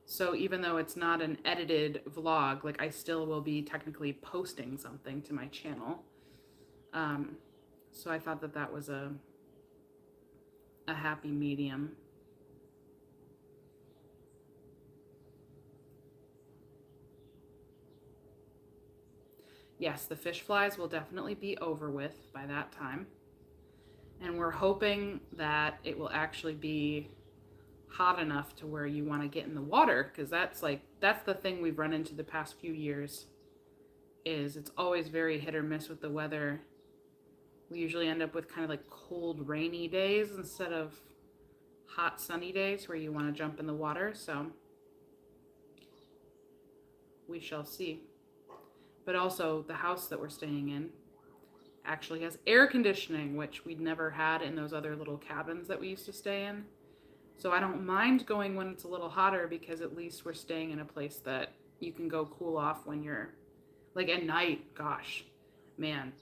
So even though it's not an edited vlog, like I still will be technically posting something to my channel. So I thought that that was a happy medium. Yes, the fish flies will definitely be over with by that time. And we're hoping that it will actually be hot enough to where you want to get in the water, because that's the thing we've run into the past few years, is it's always very hit or miss with the weather. We usually end up with kind of like cold, rainy days instead of hot, sunny days where you want to jump in the water. So we shall see. But also the house that we're staying in actually has air conditioning, which we'd never had in those other little cabins that we used to stay in. So I don't mind going when it's a little hotter, because at least we're staying in a place that you can go cool off when you're like at night. Gosh, man,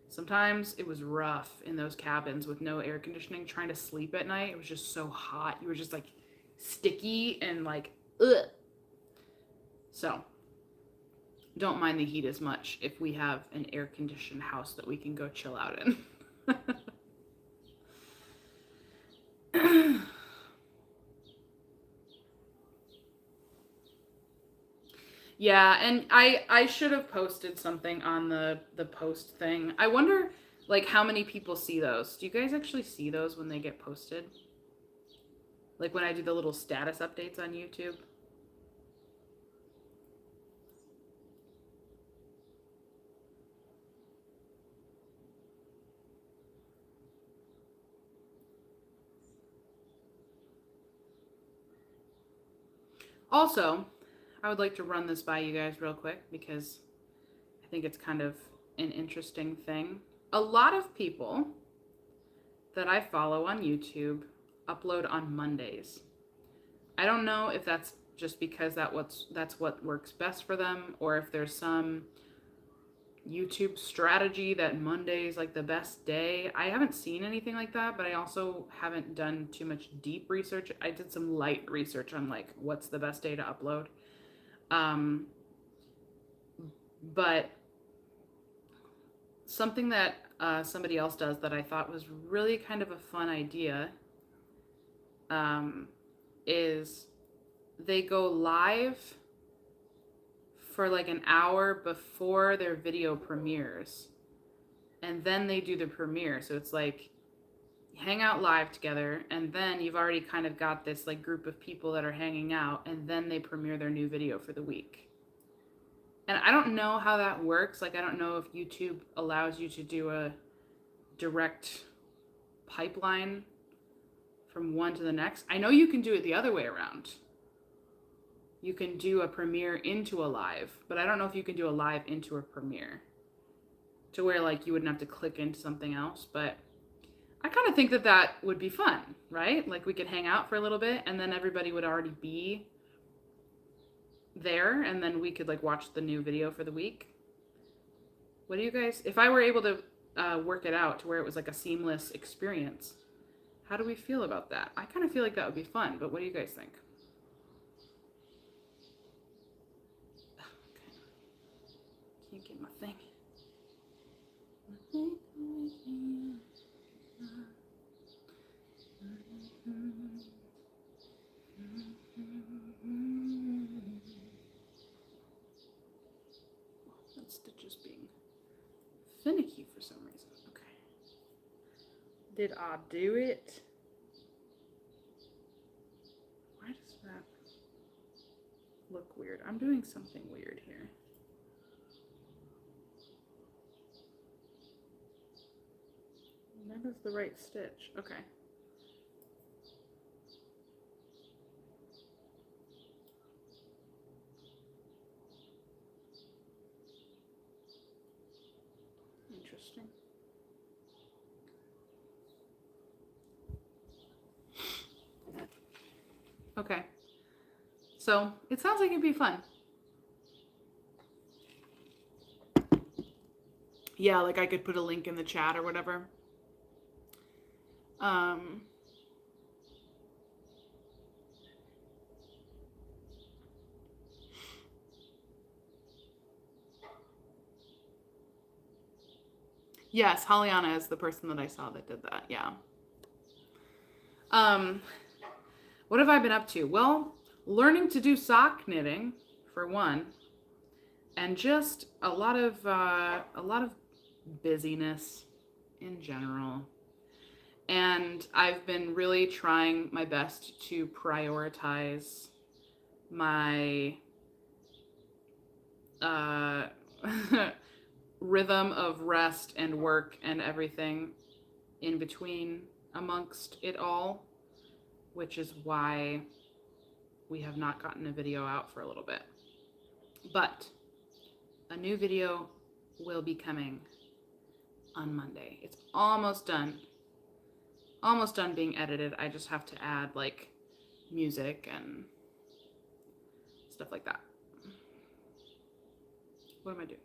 sometimes it was rough in those cabins with no air conditioning, trying to sleep at night. It was just so hot. You were just like sticky and like, ugh. So don't mind the heat as much if we have an air-conditioned house that we can go chill out in. Yeah, and I should have posted something on the post thing. I wonder like how many people see those. Do you guys actually see those when they get posted? Like when I do the little status updates on YouTube? Also, I would like to run this by you guys real quick because I think it's kind of an interesting thing. A lot of people that I follow on YouTube upload on Mondays. I don't know if that's just because that's what works best for them, or if there's some YouTube strategy that Monday is like the best day. I haven't seen anything like that, but I also haven't done too much deep research. I did some light research on like what's the best day to upload. But something that somebody else does that I thought was really kind of a fun idea is they go live for like an hour before their video premieres, and then they do the premiere. So it's like hang out live together, and then you've already kind of got this like group of people that are hanging out, and then they premiere their new video for the week. And I don't know how that works. Like I don't know if YouTube allows you to do a direct pipeline from one to the next. I know you can do it the other way around. You can do a premiere into a live, but I don't know if you can do a live into a premiere to where like you wouldn't have to click into something else. But I kind of think that that would be fun, right? Like we could hang out for a little bit and then everybody would already be there, and then we could like watch the new video for the week. What do you guys, if I were able to work it out to where it was like a seamless experience, how do we feel about that? I kind of feel like that would be fun, but what do you guys think? Can't get my thing. That stitch is being finicky for some reason. Okay. Did I do it? Why does that look weird? I'm doing something weird here. That is the right stitch. Okay. Interesting. Okay. So it sounds like it'd be fun. Yeah, like I could put a link in the chat or whatever. Yes, Hollyana is the person that I saw that did that. Yeah. What have I been up to? Well, learning to do sock knitting for one, and just a lot of busyness in general. And I've been really trying my best to prioritize my rhythm of rest and work and everything in between amongst it all, which is why we have not gotten a video out for a little bit. But a new video will be coming on Monday. It's almost done. Almost done being edited. I just have to add like music and stuff like that. What am I doing?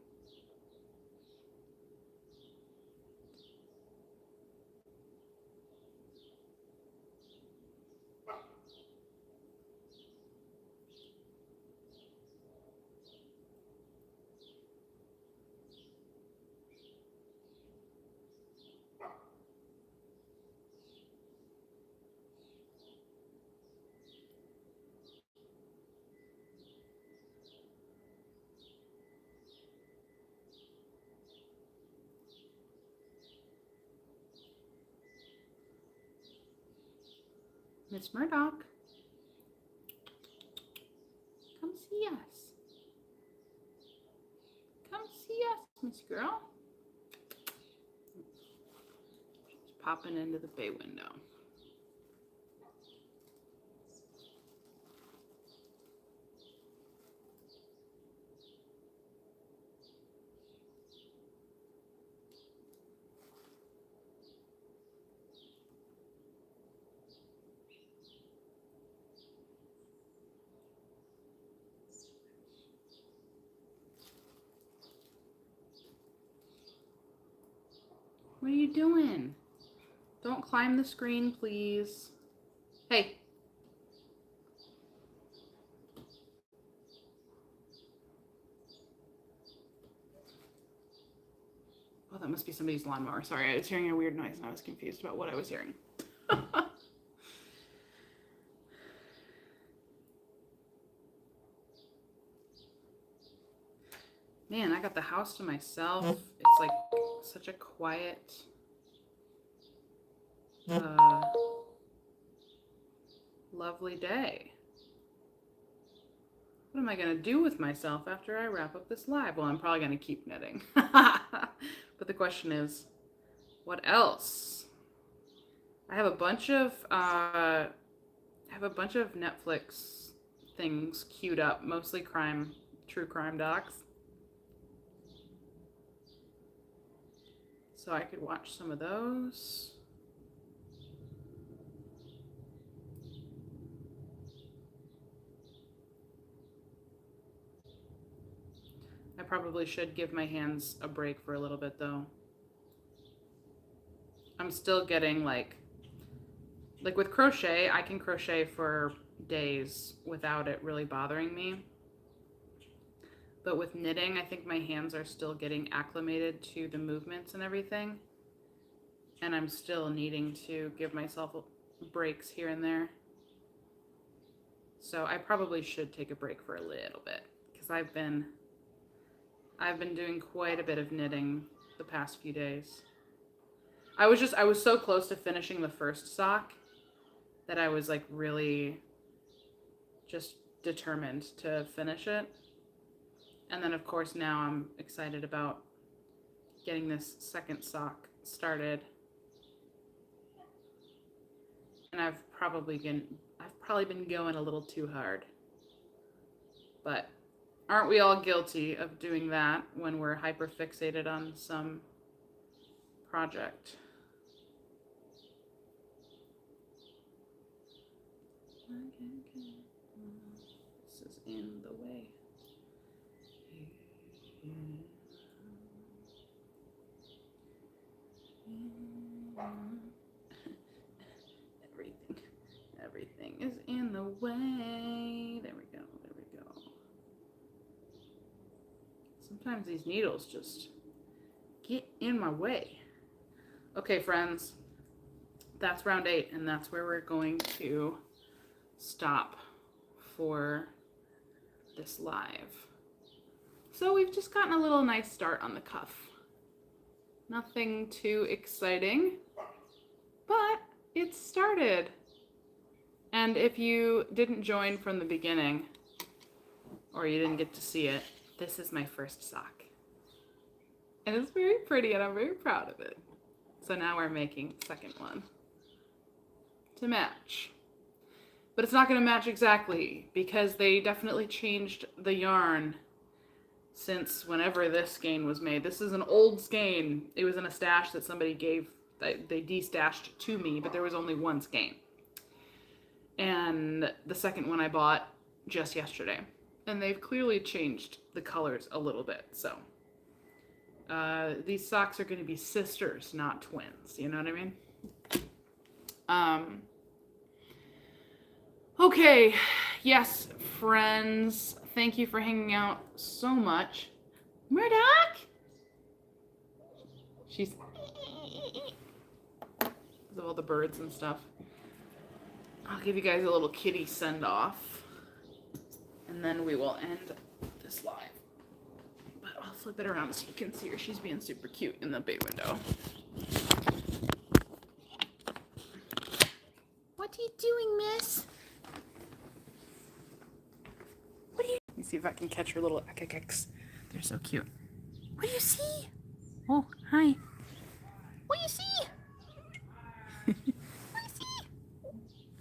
Miss Murdoch, come see us. Come see us, Miss Girl. She's popping into the bay window. What are you doing? Don't climb the screen, please. Hey. Oh, that must be somebody's lawnmower. Sorry, I was hearing a weird noise and I was confused about what I was hearing. Man, I got the house to myself. It's like such a quiet, lovely day. What am I going to do with myself after I wrap up this live? Well, I'm probably going to keep knitting. But the question is, what else? I have a bunch of Netflix things queued up, mostly true crime docs. So I could watch some of those. I probably should give my hands a break for a little bit though. I'm still getting like with crochet, I can crochet for days without it really bothering me. But with knitting, I think my hands are still getting acclimated to the movements and everything. And I'm still needing to give myself breaks here and there. So I probably should take a break for a little bit because I've been doing quite a bit of knitting the past few days. I was so close to finishing the first sock that I was like really just determined to finish it. And then of course now I'm excited about getting this second sock started. And I've probably been going a little too hard. But aren't we all guilty of doing that when we're hyper fixated on some project? This is in the way. Everything is in the way. There we go. There we go. Sometimes these needles just get in my way. Okay, friends, that's round 8, and that's where we're going to stop for this live. So we've just gotten a little nice start on the cuff. Nothing too exciting, but it started. And if you didn't join from the beginning, or you didn't get to see it, this is my first sock. And it's very pretty, and I'm very proud of it. So now we're making the second one to match. But it's not going to match exactly, because they definitely changed the yarn since whenever this skein was made. This is an old skein. It was in a stash that somebody gave, that they de-stashed to me, but there was only one skein. And the second one I bought just yesterday. And they've clearly changed the colors a little bit, so. These socks are going to be sisters, not twins. You know what I mean? Okay. Yes, friends. Thank you for hanging out so much. Murdoch! She's... because of all the birds and stuff. I'll give you guys a little kitty send-off. And then we will end this live. But I'll flip it around so you can see her. She's being super cute in the bay window. What are you doing, miss? What are you... Let me see if I can catch her little ekekeks. They're so cute. What do you see? Oh, hi. What do you see? What do you see?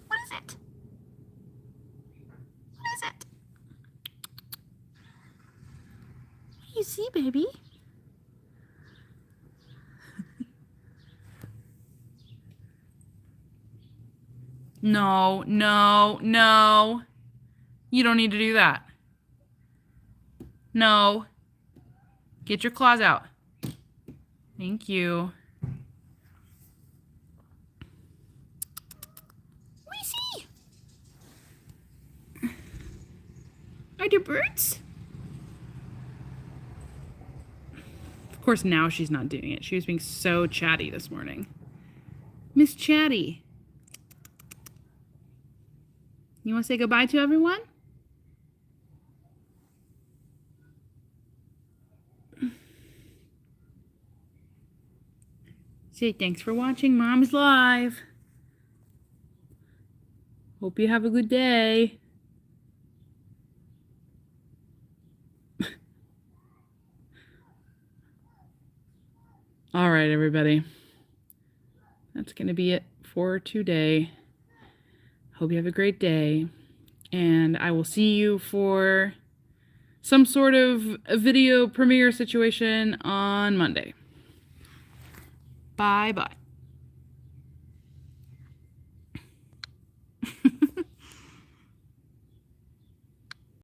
What is it? What is it? What do you see, baby? No, no, no. You don't need to do that. No. Get your claws out. Thank you. What do you see? Are there birds? Of course, now she's not doing it. She was being so chatty this morning. Miss Chatty. You want to say goodbye to everyone? Say thanks for watching Mom's Live. Hope you have a good day. All right, everybody. That's going to be it for today. Hope you have a great day. And I will see you for some sort of a video premiere situation on Monday. Bye-bye.